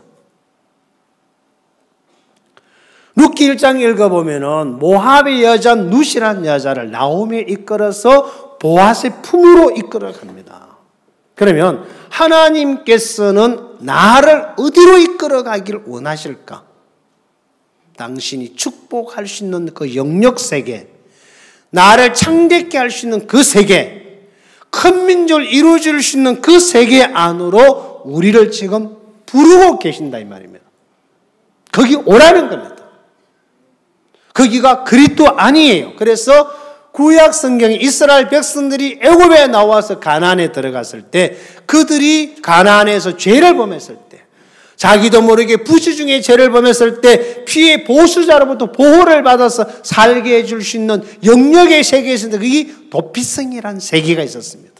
룻기 1장 읽어보면은 모압의 여자 룻이라는 여자를 나오미에 이끌어서 보아스의 품으로 이끌어갑니다. 그러면 하나님께서는 나를 어디로 이끌어가기를 원하실까? 당신이 축복할 수 있는 그 영역 세계, 나를 창대케 할 수 있는 그 세계, 큰 민족을 이루어줄 수 있는 그 세계 안으로 우리를 지금 부르고 계신다 이 말입니다. 거기 오라는 겁니다. 거기가 그리스도 아니에요. 그래서 구약 성경에 이스라엘 백성들이 애굽에 나와서 가나안에 들어갔을 때 그들이 가나안에서 죄를 범했을 때 자기도 모르게 부지중에 죄를 범했을 때 피해 보수자로부터 보호를 받아서 살게 해줄 수 있는 영역의 세계에 있었는데 그게 도피성이라는 세계가 있었습니다.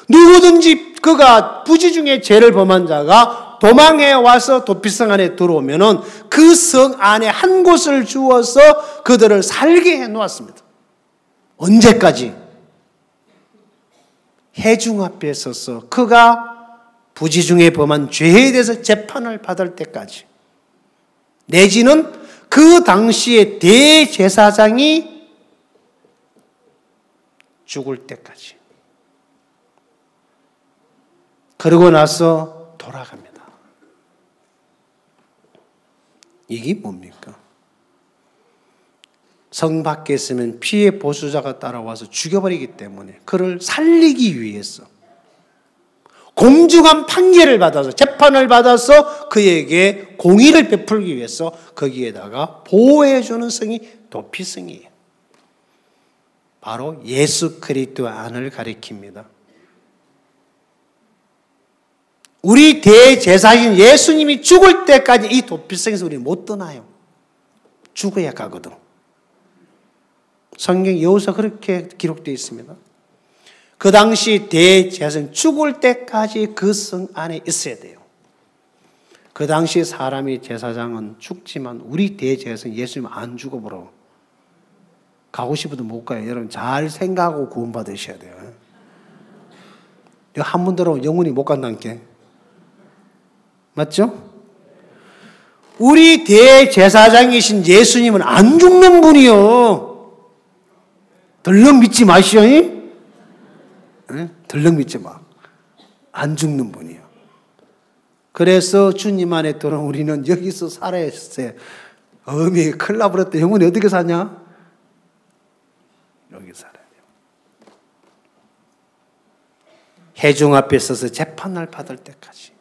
누구든지 그가 부지중에 죄를 범한 자가 도망해 와서 도피성 안에 들어오면은 그 성 안에 한 곳을 주어서 그들을 살게 해 놓았습니다. 언제까지? 회중 앞에 서서 그가 부지중에 범한 죄에 대해서 재판을 받을 때까지, 내지는 그 당시에 대제사장이 죽을 때까지. 그러고 나서 돌아갑니다. 이게 뭡니까? 성 밖에 있으면 피해 보수자가 따라와서 죽여버리기 때문에 그를 살리기 위해서 공정한 판결을 받아서 재판을 받아서 그에게 공의를 베풀기 위해서 거기에다가 보호해주는 성이 도피성이에요. 바로 예수 그리스도의 안을 가리킵니다. 우리 대제사장인 예수님이 죽을 때까지 이 도피성에서 우리는 못 떠나요. 죽어야 가거든. 성경 여호수아 그렇게 기록되어 있습니다. 그 당시 대제사장 죽을 때까지 그 성 안에 있어야 돼요. 그 당시 사람이 제사장은 죽지만 우리 대제사장 예수님 안 죽어버려. 가고 싶어도 못 가요. 여러분 잘 생각하고 구원받으셔야 돼요. 한 번 들어오면 영원히 못 간다는 게 맞죠? 우리 대제사장이신 예수님은 안 죽는 분이요. 덜렁 믿지 마시오. 덜렁 믿지 마. 안 죽는 분이요. 그래서 주님 안에 들어온 우리는 여기서 살아야 했어요. 어미 큰일 나버렸다. 영혼이 어떻게 사냐? 여기 살아야 돼요. 회중 앞에 서서 재판을 받을 때까지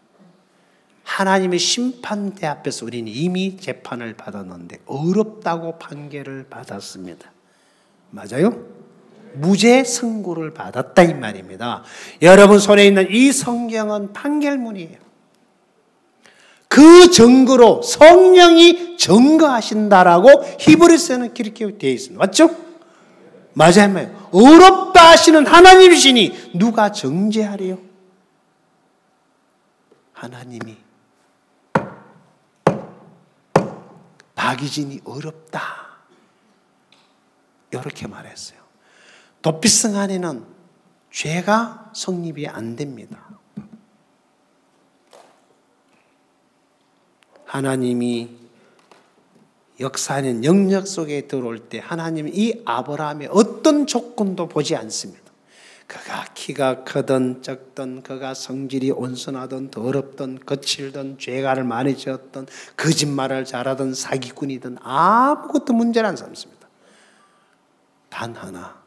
하나님의 심판대 앞에서 우리는 이미 재판을 받았는데 어렵다고 판결을 받았습니다. 맞아요? 무죄 선고를 받았다 이 말입니다. 여러분 손에 있는 이 성경은 판결문이에요. 그 증거로 성령이 증거하신다라고 히브리서에는 그렇게 되어 있습니다. 맞죠? 맞아요. 어렵다 하시는 하나님이시니 누가 정죄하래요? 하나님이. 박이진이 어렵다. 이렇게 말했어요. 도피성 안에는 죄가 성립이 안 됩니다. 하나님이 역사하는 영역 속에 들어올 때 하나님은 이 아브라함의 어떤 조건도 보지 않습니다. 그가 키가 크든 적든 그가 성질이 온순하든 더럽든 거칠든 죄가를 많이 지었든 거짓말을 잘하든 사기꾼이든 아무것도 문제는 안 삼습니다. 단 하나,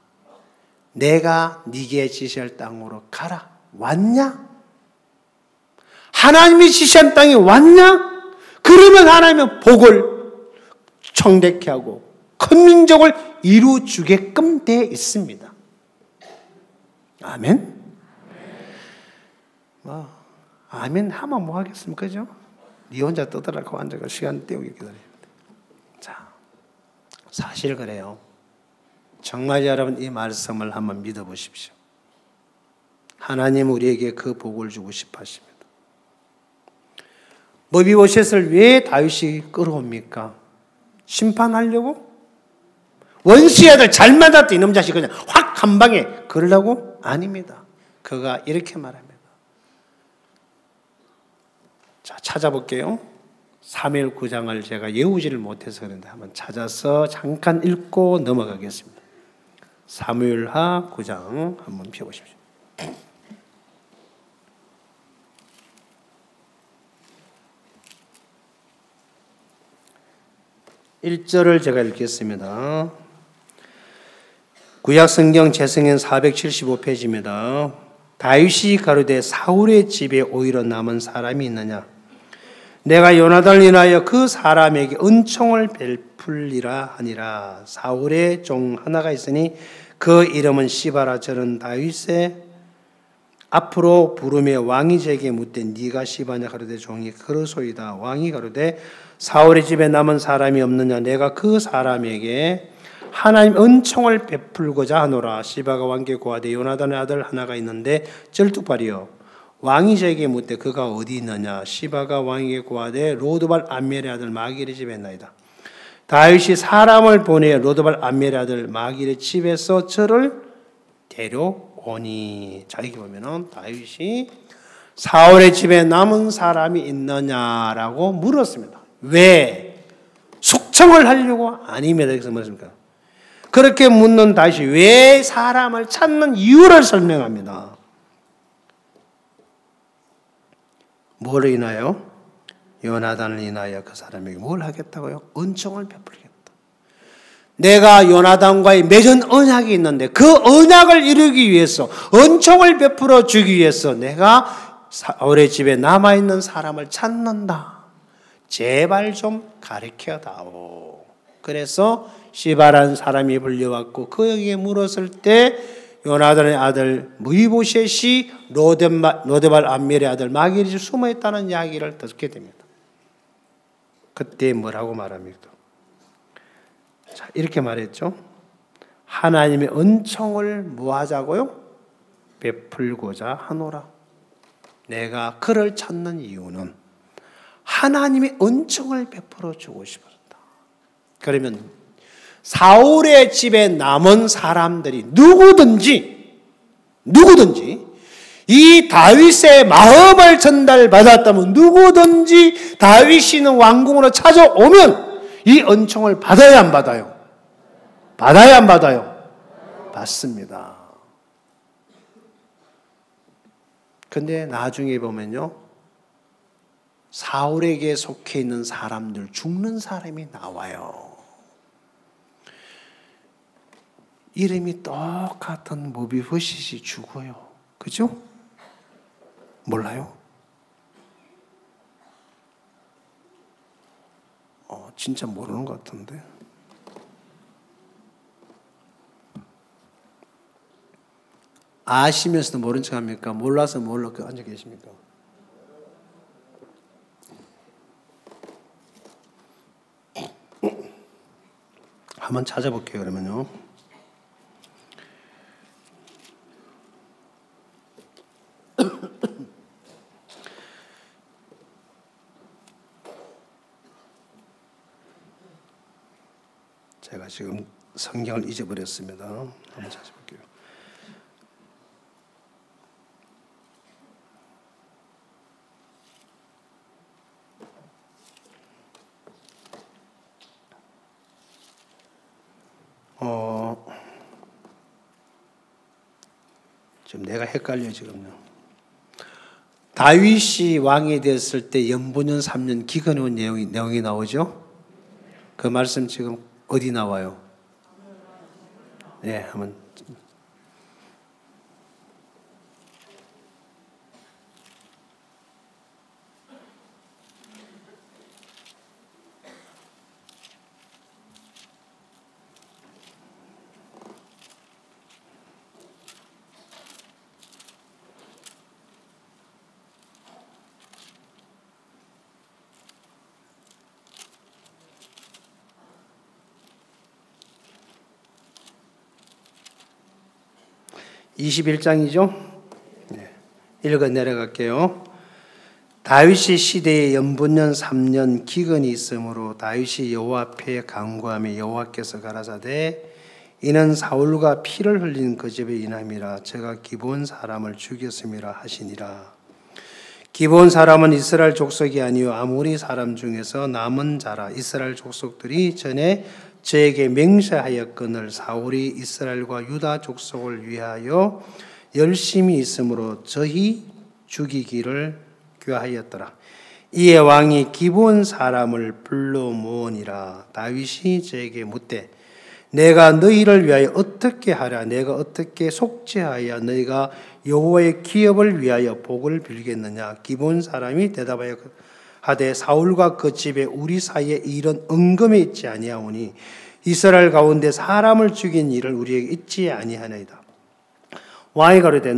내가 네게 지시할 땅으로 가라. 왔냐? 하나님이 지시한 땅에 왔냐? 그러면 하나님은 복을 청대케 하고 큰 민족을 이루어주게끔 되어 있습니다. 아멘? 아멘 하면 뭐 하겠습니까? 그죠? 네 혼자 떠들라고 앉아서 시간 때우기 기다립니다. 자, 사실 그래요. 정말 여러분 이 말씀을 한번 믿어보십시오. 하나님 우리에게 그 복을 주고 싶어 하십니다. 머비보셋을 왜 다윗이 끌어옵니까? 심판하려고? 원수의 아들 잘 맞았다 이놈 자식 그냥 확 한 방에 그러려고? 아닙니다. 그가 이렇게 말합니다. 자, 찾아볼게요. 사무엘 9장을 제가 외우지를 못해서 그런데 한번 찾아서 잠깐 읽고 넘어가겠습니다. 사무엘하 9장 한번 펴보십시오. 1절을 제가 읽겠습니다. 구약성경 재성엔 475페이지입니다. 다윗이 가로되 사울의 집에 오히려 남은 사람이 있느냐? 내가 요나단을 인하여 그 사람에게 은총을 베풀리라 하니라. 사울의 종 하나가 있으니 그 이름은 시바라. 저는 다윗의 앞으로 부르며 왕이 제게 묻되 네가 시바냐? 가로되 종이 그러소이다. 왕이 가로되 사울의 집에 남은 사람이 없느냐? 내가 그 사람에게 하나님 은총을 베풀고자 하노라. 시바가 왕께 고하되 요나단의 아들 하나가 있는데 쩔뚝발이요. 왕이 저에게 묻되 그가 어디 있느냐? 시바가 왕에게 고하되 로드발 암멜의 아들 마길의 집에 있나이다. 다윗이 사람을 보내 로드발 암멜의 아들 마길의 집에서 저를 데려오니. 자, 여기 보면은 다윗이 사울의 집에 남은 사람이 있느냐라고 물었습니다. 왜? 숙청을 하려고? 아닙니다. 여기서 뭐습니까? 그렇게 묻는 다윗이 왜 사람을 찾는 이유를 설명합니다. 뭘 인하여? 요나단을 인하여 그 사람에게 뭘 하겠다고요? 은총을 베풀겠다. 내가 요나단과의 맺은 언약이 있는데 그 언약을 이루기 위해서, 은총을 베풀어 주기 위해서 내가 사울의 집에 남아있는 사람을 찾는다. 제발 좀 가르쳐 다오. 그래서 시바라는 사람이 불려왔고 그에게 물었을 때 요나단의 아들 무이보셋이 로데발 암멜의 아들 마길이 숨어있다는 이야기를 듣게 됩니다. 그때 뭐라고 말합니까? 자, 이렇게 말했죠. 하나님의 은총을 뭐 하자고요? 베풀고자 하노라. 내가 그를 찾는 이유는 하나님의 은총을 베풀어 주고 싶었다. 그러면 사울의 집에 남은 사람들이 누구든지 이 다윗의 마음을 전달받았다면, 누구든지 다윗이 있는 왕궁으로 찾아오면 이 은총을 받아야 안 받아요? 받아야 안 받아요? 받습니다. 근데 나중에 보면요, 사울에게 속해 있는 사람들, 죽는 사람이 나와요. 이름이 똑같은 무비보셋이 죽어요. 그죠? 몰라요? 진짜 모르는 것 같은데. 아시면서도 모른 척 합니까? 몰라서 모르고 앉아 계십니까? 한번 찾아볼게요, 그러면요. 제가 지금 성경을 잊어버렸습니다. 한번 찾아볼게요. 지금 내가 헷갈려요, 지금요. 다윗이 왕이 됐을 때 연분년 3년 기근의 내용이 나오죠? 그 말씀 지금 어디 나와요? 네, 한번. (21장이죠) 네. 읽어 내려갈게요. 다윗의 시대에 연분년 3년 기근이 있으므로 다윗이 여호와 앞에 간구하며 여호와께서 가라사대 이는 사울과 피를 흘린 그 집의 인함이라 제가 기브온 사람을 죽였음이라 하시니라. 기브온 사람은 이스라엘 족속이 아니요 아모리 사람 중에서 남은 자라. 이스라엘 족속들이 전에 저에게 맹세하였거늘 사울이 이스라엘과 유다 족속을 위하여 열심히 있으므로 저희 죽이기를 꾀하였더라. 이에 왕이 기브온 사람을 불러 모으니라. 다윗이 저에게 묻되 내가 너희를 위하여 어떻게 하랴? 내가 어떻게 속죄하여 너희가 여호와의 기업을 위하여 복을 빌겠느냐? 기브온 사람이 대답하여 하되 사울과 그 집에 우리 사이에 일은 은금에 있지 아니하오니 이스라엘 가운데 사람을 죽인 일을 우리에게 있지 아니하나이다. 왕이 가로되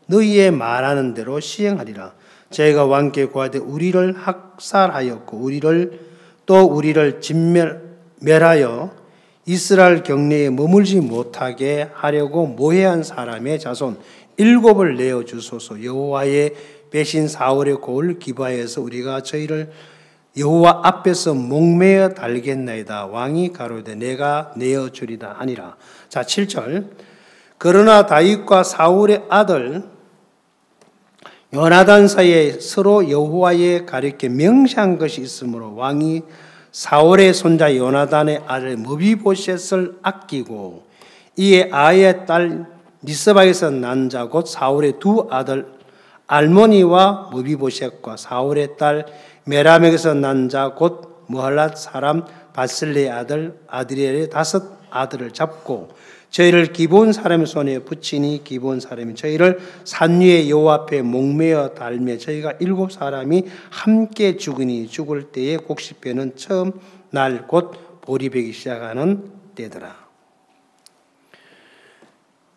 너희의 말하는 대로 시행하리라. 저희가 왕께 구하되 우리를 학살하였고 우리를 진멸하여 이스라엘 경내에 머물지 못하게 하려고 모해한 사람의 자손 7을 내어 주소서. 여호와의 배신 사울의 고을 기바에서 우리가 저희를 여호와 앞에서 목매어 달겠나이다. 왕이 가로되 내가 내어 주리다 하니라. 자, 7절. 그러나 다윗과 사울의 아들 요나단 사이에 서로 여호와의 가리켜 명시한 것이 있으므로 왕이 사울의 손자 요나단의 아들 무비보셋을 아끼고 이에 아의 딸 리스바에서 난 자 곧 사울의 두 아들 알모니와 무비보셋과 사울의 딸 메라멕에서 난 자 곧 무할랏 사람 바슬레의 아들 아드리엘의 5 아들을 잡고 저희를 기브온 사람의 손에 붙이니 기브온 사람이 저희를 산 위에 여호와 앞에 목매어 달매 저희가 7 사람이 함께 죽으니 죽을 때에 곡식배는 처음 날 곧 보리배기 시작하는 때더라.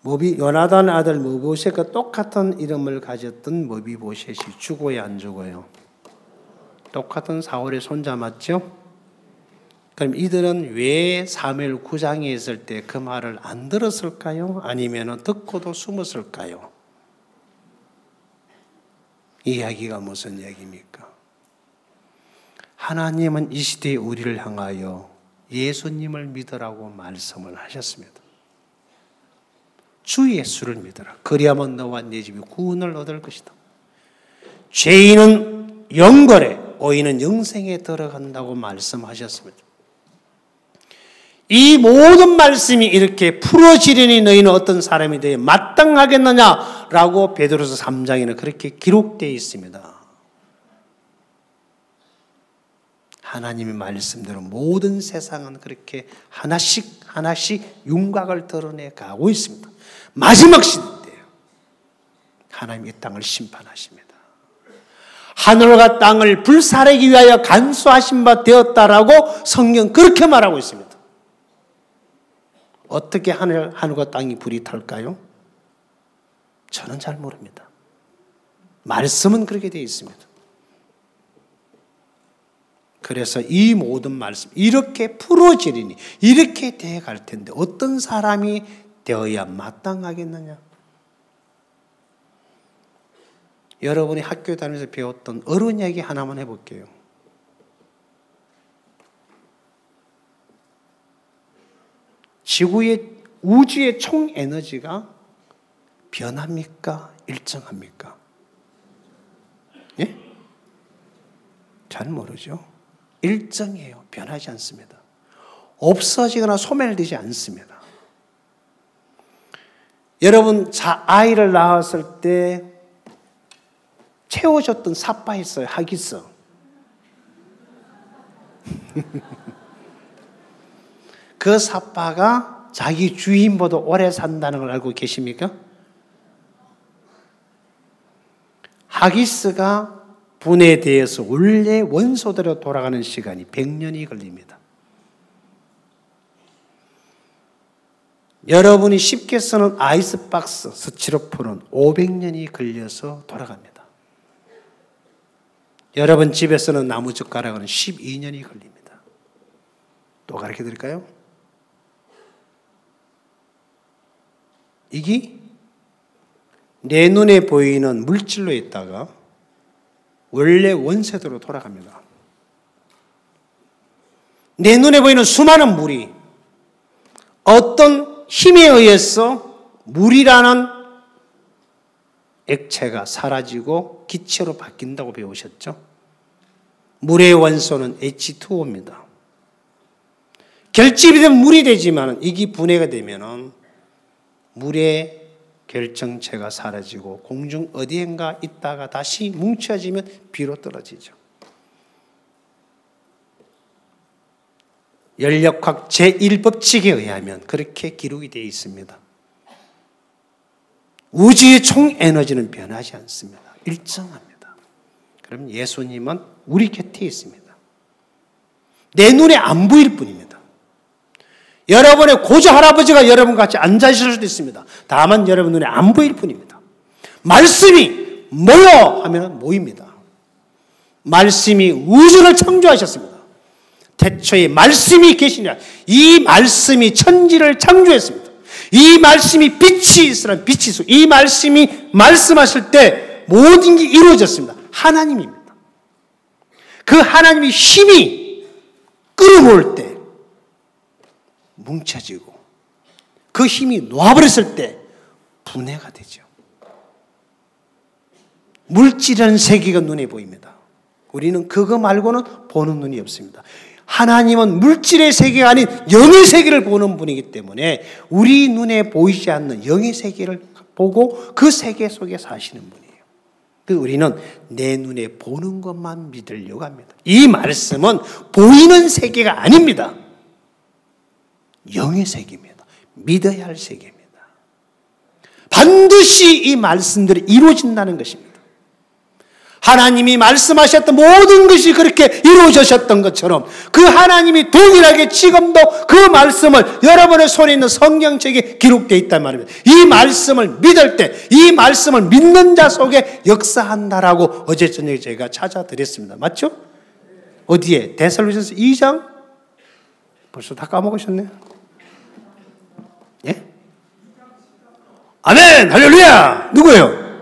요나단 아들 머비보셋과 똑같은 이름을 가졌던 머비보셋이 죽어야 안 죽어요? 똑같은 사울의 손자 맞죠? 그럼 이들은 왜 사무엘 9장에 있을 때 그 말을 안 들었을까요? 아니면 듣고도 숨었을까요? 이 이야기가 무슨 이야기입니까? 하나님은 이 시대에 우리를 향하여 예수님을 믿으라고 말씀을 하셨습니다. 주 예수를 믿어라. 그리하면 너와 네 집이 구원을 얻을 것이다. 죄인은 영벌에, 의인은 영생에 들어간다고 말씀하셨습니다. 이 모든 말씀이 이렇게 풀어지려니 너희는 어떤 사람이 되어 마땅하겠느냐라고 베드로서 3장에는 그렇게 기록되어 있습니다. 하나님의 말씀대로 모든 세상은 그렇게 하나씩 윤곽을 드러내 가고 있습니다. 마지막 시대 때예요. 하나님이 이 땅을 심판하십니다. 하늘과 땅을 불사르기 위하여 간수하신 바 되었다라고 성경 그렇게 말하고 있습니다. 어떻게 하늘과 땅이 불이 탈까요? 저는 잘 모릅니다. 말씀은 그렇게 되어 있습니다. 그래서 이 모든 말씀 이렇게 풀어지리니 이렇게 되어갈 텐데 어떤 사람이 되어야 마땅하겠느냐? 여러분이 학교 다니면서 배웠던 어려운 이야기 하나만 해볼게요. 우주의 총 에너지가 변합니까? 일정합니까? 예? 잘 모르죠. 일정해요. 변하지 않습니다. 없어지거나 소멸되지 않습니다. 여러분 아이를 낳았을 때 채워줬던 삽바 있어요. 하기스. 그 삽바가 자기 주인보다 오래 산다는 걸 알고 계십니까? 하기스가 분해되어서 원래 원소대로 돌아가는 시간이 100년이 걸립니다. 여러분이 쉽게 쓰는 아이스박스, 스티로폼은 500년이 걸려서 돌아갑니다. 여러분 집에 쓰는 나무젓가락은 12년이 걸립니다. 또 가르쳐 드릴까요? 이게 내 눈에 보이는 물질로 있다가 원래 원세대로 돌아갑니다. 내 눈에 보이는 수많은 물이 어떤 힘에 의해서 물이라는 액체가 사라지고 기체로 바뀐다고 배우셨죠? 물의 원소는 H2O입니다. 결집이 된 물이 되지만 이게 분해가 되면 물의 결정체가 사라지고 공중 어디엔가 있다가 다시 뭉쳐지면 비로 떨어지죠. 연력학 제1법칙에 의하면 그렇게 기록이 되어 있습니다. 우주의 총 에너지는 변하지 않습니다. 일정합니다. 그럼 예수님은 우리 곁에 있습니다. 내 눈에 안 보일 뿐입니다. 여러분의 고조 할아버지가 여러분같이 앉아 있을 수도 있습니다. 다만 여러분 눈에 안 보일 뿐입니다. 말씀이 모여 하면 모입니다. 말씀이 우주를 창조하셨습니다. 태초에 말씀이 계시니라. 이 말씀이 천지를 창조했습니다. 이 말씀이 빛이 있으라 빛이 있어. 이 말씀이 말씀하실 때 모든 게 이루어졌습니다. 하나님입니다. 그 하나님의 힘이 끌어모을 때 뭉쳐지고 그 힘이 놓아버렸을 때 분해가 되죠. 물질이라는 세계가 눈에 보입니다. 우리는 그거 말고는 보는 눈이 없습니다. 하나님은 물질의 세계가 아닌 영의 세계를 보는 분이기 때문에 우리 눈에 보이지 않는 영의 세계를 보고 그 세계 속에 사시는 분이에요. 우리는 내 눈에 보는 것만 믿으려고 합니다. 이 말씀은 보이는 세계가 아닙니다. 영의 세계입니다. 믿어야 할 세계입니다. 반드시 이 말씀들이 이루어진다는 것입니다. 하나님이 말씀하셨던 모든 것이 그렇게 이루어졌던 것처럼 그 하나님이 동일하게 지금도 그 말씀을 여러분의 손에 있는 성경책에 기록되어 있단 말입니다. 이 말씀을 믿을 때, 이 말씀을 믿는 자 속에 역사한다라고 어제 저녁에 제가 찾아드렸습니다. 맞죠? 어디에? 데살로니가서 2장? 벌써 다 까먹으셨네요. 예? 아멘! 할렐루야! 누구예요?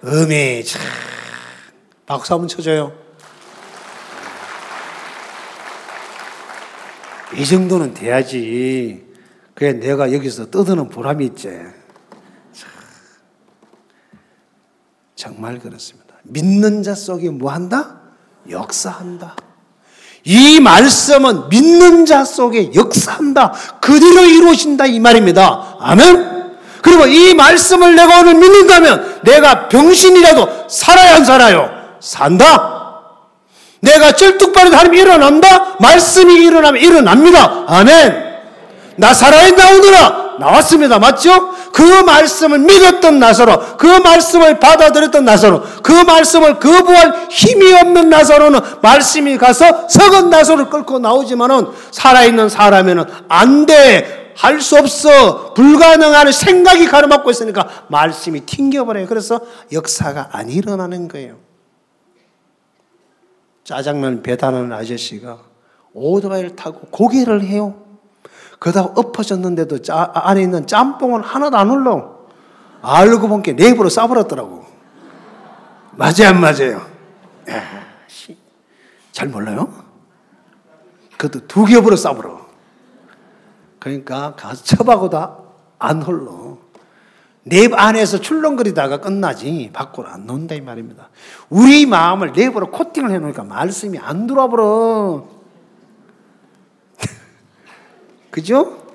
음이 참 박수 한번 쳐줘요. 이 정도는 돼야지. 그래 내가 여기서 떠드는 보람이 있지. 정말 그렇습니다. 믿는 자 속에 뭐한다? 역사한다. 이 말씀은 믿는 자 속에 역사한다. 그대로 이루어진다 이 말입니다. 아멘. 그리고 이 말씀을 내가 오늘 믿는다면 내가 병신이라도 살아야 안 살아요? 산다. 내가 쩔뚝발이 사람이 일어난다? 말씀이 일어나면 일어납니다. 아멘. 나 살아있나 오늘아? 나왔습니다. 맞죠? 그 말씀을 믿었던 나사로, 그 말씀을 받아들였던 나사로, 그 말씀을 거부할 힘이 없는 나사로는 말씀이 가서 썩은 나사로를 끌고 나오지만은 살아있는 사람에는 안 돼. 할 수 없어. 불가능한 생각이 가로막고 있으니까 말씀이 튕겨버려요. 그래서 역사가 안 일어나는 거예요. 짜장면 배달하는 아저씨가 오토바이를 타고 고개를 해요. 그러다가 엎어졌는데도 안에 있는 짬뽕은 하나도 안 흘러. 알고 본 게 내 입으로 싸버렸더라고. 맞아요, 안 맞아요? 잘 몰라요? 그것도 두 겹으로 싸버려. 그러니까 가서 쳐박아도 안 흘러. 내 안에서 출렁거리다가 끝나지 밖으로 안 나온다 이 말입니다. 우리 마음을 내부로 코팅을 해놓으니까 말씀이 안 들어와버려. 그죠?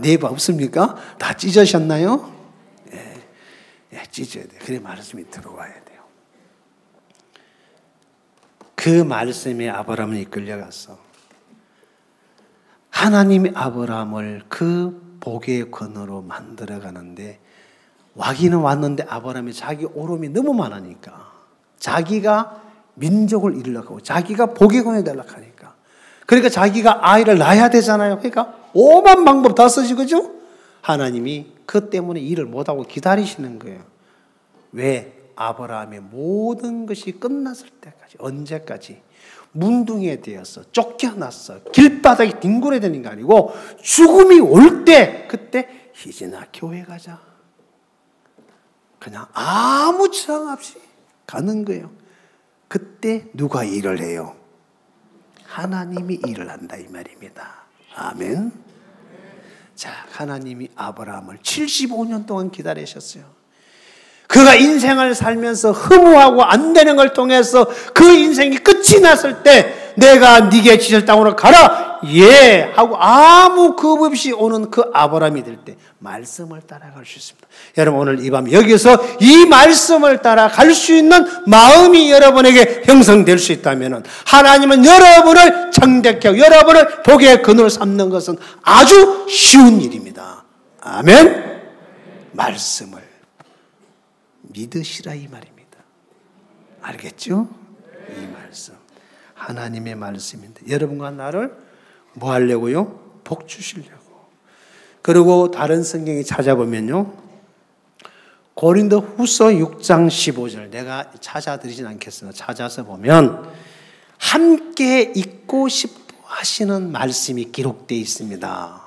내부 없습니까? 다 찢으셨나요? 예, 찢어야 돼요. 그래 말씀이 들어와야 돼요. 그 말씀에 아브라함을 이끌려갔어. 하나님이 아브라함을 그 복의 근원으로 만들어가는데 와기는 왔는데 아브라함이 자기 오름이 너무 많으니까 자기가 민족을 이루려고 자기가 복의 근원이 되려고 하니까 그러니까 자기가 아이를 낳아야 되잖아요. 그러니까 오만 방법 다 쓰지 그죠? 하나님이 그 때문에 일을 못하고 기다리시는 거예요. 왜? 아브라함의 모든 것이 끝났을 때까지. 언제까지? 문둥이에 되어서 쫓겨났어. 길바닥에 뒹굴어야 되는 게 아니고 죽음이 올 때 그때 희진아 교회 가자. 그냥 아무 지장 없이 가는 거예요. 그때 누가 일을 해요? 하나님이 일을 한다 이 말입니다. 아멘. 자, 하나님이 아브라함을 75년 동안 기다리셨어요. 그가 인생을 살면서 허무하고 안 되는 걸 통해서 그 인생이 끝이 났을 때 내가 네게 지실 땅으로 가라. 예 하고 아무 겁 없이 오는 그 아브라함이 될 때 말씀을 따라갈 수 있습니다. 여러분 오늘 이 밤 여기서 이 말씀을 따라갈 수 있는 마음이 여러분에게 형성될 수 있다면 하나님은 여러분을 정직하고 여러분을 복의 근원으로 삼는 것은 아주 쉬운 일입니다. 아멘. 말씀을 믿으시라 이 말입니다. 알겠죠? 이 말씀 하나님의 말씀인데 여러분과 나를 뭐 하려고요? 복 주시려고. 그리고 다른 성경에 찾아보면요 고린도후서 6장 15절 내가 찾아드리진 않겠으나 찾아서 보면 함께 있고 싶어 하시는 말씀이 기록되어 있습니다.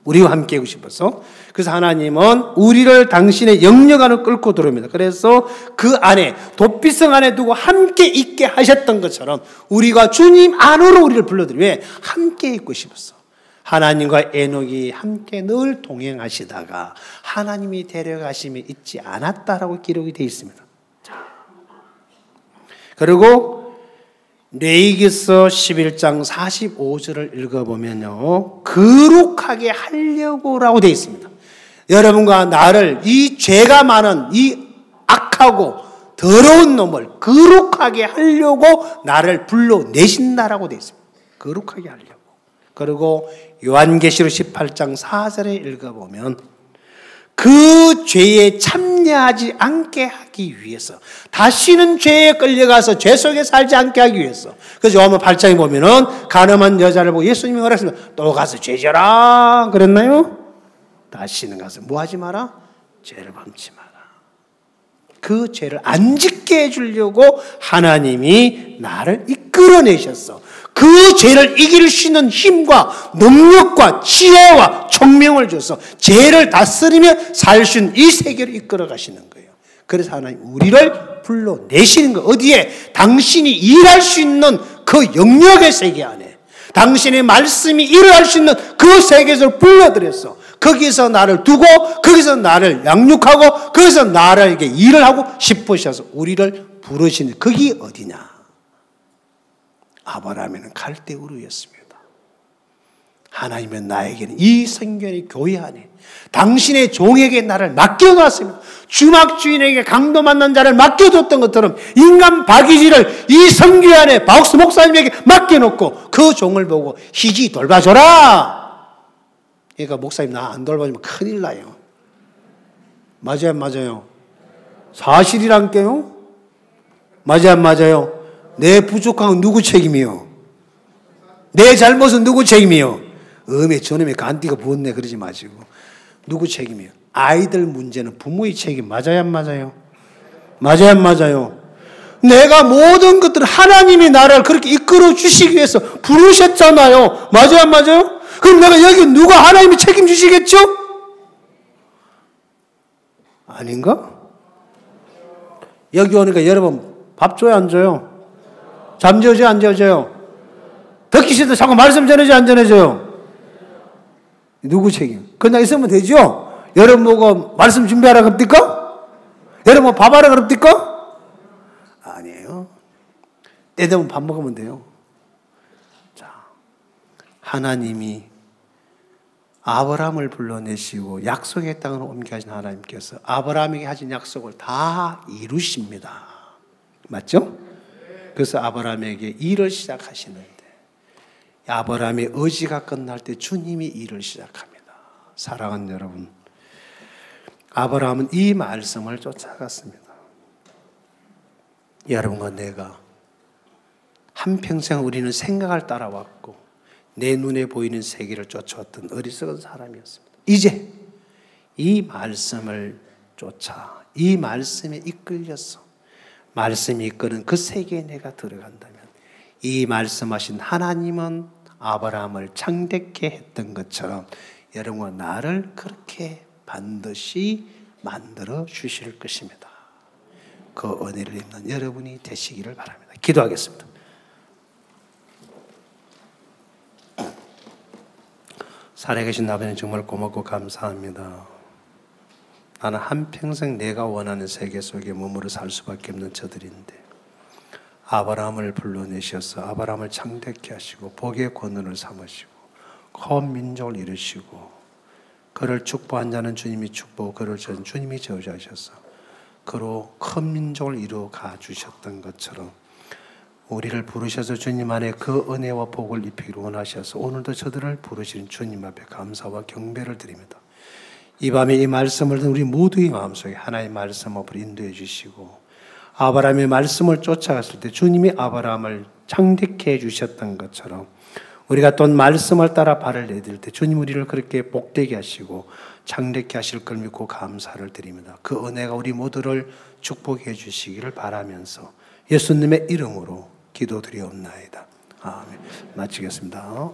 우리와 함께 하고 싶어서. 그래서 하나님은 우리를 당신의 영역 안을 끌고 들어옵니다. 그래서 그 안에 도피성 안에 두고 함께 있게 하셨던 것처럼 우리가 주님 안으로 우리를 불러들여 왜? 함께 있고 싶어서. 하나님과 에녹이 함께 늘 동행하시다가 하나님이 데려가심이 있지 않았다라고 기록이 되어 있습니다. 그리고 레위기서 11장 45절을 읽어보면요 거룩하게 하려고라고 되어 있습니다. 여러분과 나를 이 죄가 많은 이 악하고 더러운 놈을 거룩하게 하려고 나를 불러내신다라고 되어 있습니다. 거룩하게 하려고. 그리고 요한계시록 18장 4절에 읽어보면 그 죄에 참여하지 않게 하기 위해서, 다시는 죄에 끌려가서 죄 속에 살지 않게 하기 위해서. 그래서 요한복음 8장에 보면은 가늠한 여자를 보고 예수님이 뭐라했습니까? 또 가서 죄져라 그랬나요? 다시는 가서 뭐 하지 마라? 죄를 범치 마라. 그 죄를 안 짓게 해주려고 하나님이 나를 이끌어내셨어. 그 죄를 이길 수 있는 힘과 능력과 지혜와 총명을 줘서 죄를 다스리며 살 수 있는 이 세계를 이끌어 가시는 거예요. 그래서 하나님 우리를 불러내시는 거예요. 어디에? 당신이 일할 수 있는 그 영역의 세계 안에, 당신의 말씀이 일할 수 있는 그 세계에서 불러들였어. 거기서 나를 두고 거기서 나를 양육하고 거기서 나에게 일을 하고 싶으셔서 우리를 부르시는, 거기 어디냐? 아브라함에는 갈대 우르였습니다. 하나님은 나에게는 이 성경의 교회 안에 당신의 종에게 나를 맡겨놨습니다. 주막 주인에게 강도 만난 자를 맡겨줬던 것처럼 인간 바기지를 이 성교 안에 바옥스 목사님에게 맡겨놓고 그 종을 보고 희지 돌봐줘라. 그러니까 목사님 나 안 돌봐주면 큰일 나요. 맞아요, 맞아요. 사실이란게요. 맞아요, 맞아요. 내 부족한 건 누구 책임이요? 내 잘못은 누구 책임이요? 저놈의 간띠가 부었네 그러지 마시고 누구 책임이요? 아이들 문제는 부모의 책임. 맞아요, 안 맞아요? 맞아요, 안 맞아요? 내가 모든 것들을 하나님이 나를 그렇게 이끌어 주시기 위해서 부르셨잖아요. 맞아요, 안 맞아요? 그럼 내가 여기 누가 하나님이 책임지시겠죠? 아닌가? 여기 오니까 여러분 밥 줘요, 안 줘요? 잠 재워줘요, 안 재워줘요? 듣기 싫다 자꾸 말씀 전해줘요, 안 전해줘요? 누구 책임? 그냥 있으면 되죠? 여러분 보고 말씀 준비하라 그럽니까? 여러분 밥 하라 그럽니까? 아니에요. 때 되면 밥 먹으면 돼요. 자, 하나님이 아브라함을 불러내시고 약속의 땅으로 옮겨 하신 하나님께서 아브라함에게 하신 약속을 다 이루십니다. 맞죠? 그래서 아브라함에게 일을 시작하시는데 아브라함의 의지가 끝날 때 주님이 일을 시작합니다. 사랑하는 여러분, 아브라함은 이 말씀을 쫓아갔습니다. 여러분과 내가 한평생 우리는 생각을 따라왔고 내 눈에 보이는 세계를 쫓아왔던 어리석은 사람이었습니다. 이제 이 말씀을 쫓아 이 말씀에 이끌려서 말씀이 이끄는 그 세계에 내가 들어간다면 이 말씀하신 하나님은 아브라함을 창대케 했던 것처럼 여러분과 나를 그렇게 반드시 만들어 주실 것입니다. 그 은혜를 입는 여러분이 되시기를 바랍니다. 기도하겠습니다. 살아계신 아버지는 정말 고맙고 감사합니다. 나는 한평생 내가 원하는 세계 속에 머무르 살 수밖에 없는 저들인데 아브라함을 불러내셔서 아브라함을 창대케 하시고 복의 권능을 삼으시고 큰 민족을 이루시고 그를 축복한 자는 주님이 축복하고 그를 저는 주님이 저주하셔서 그로 큰 민족을 이루어가 주셨던 것처럼 우리를 부르셔서 주님 안에 그 은혜와 복을 입히기를 원하셔서 오늘도 저들을 부르시는 주님 앞에 감사와 경배를 드립니다. 이 밤에 이 말씀을 듣는 우리 모두의 마음속에 하나님의 말씀 앞으로 인도해 주시고 아브라함의 말씀을 쫓아갔을 때 주님이 아브라함을 창대케 해주셨던 것처럼 우리가 또 말씀을 따라 발을 내딜 때 주님 우리를 그렇게 복되게 하시고 창대케 하실 걸 믿고 감사를 드립니다. 그 은혜가 우리 모두를 축복해 주시기를 바라면서 예수님의 이름으로 기도드리옵나이다. 아멘. 마치겠습니다.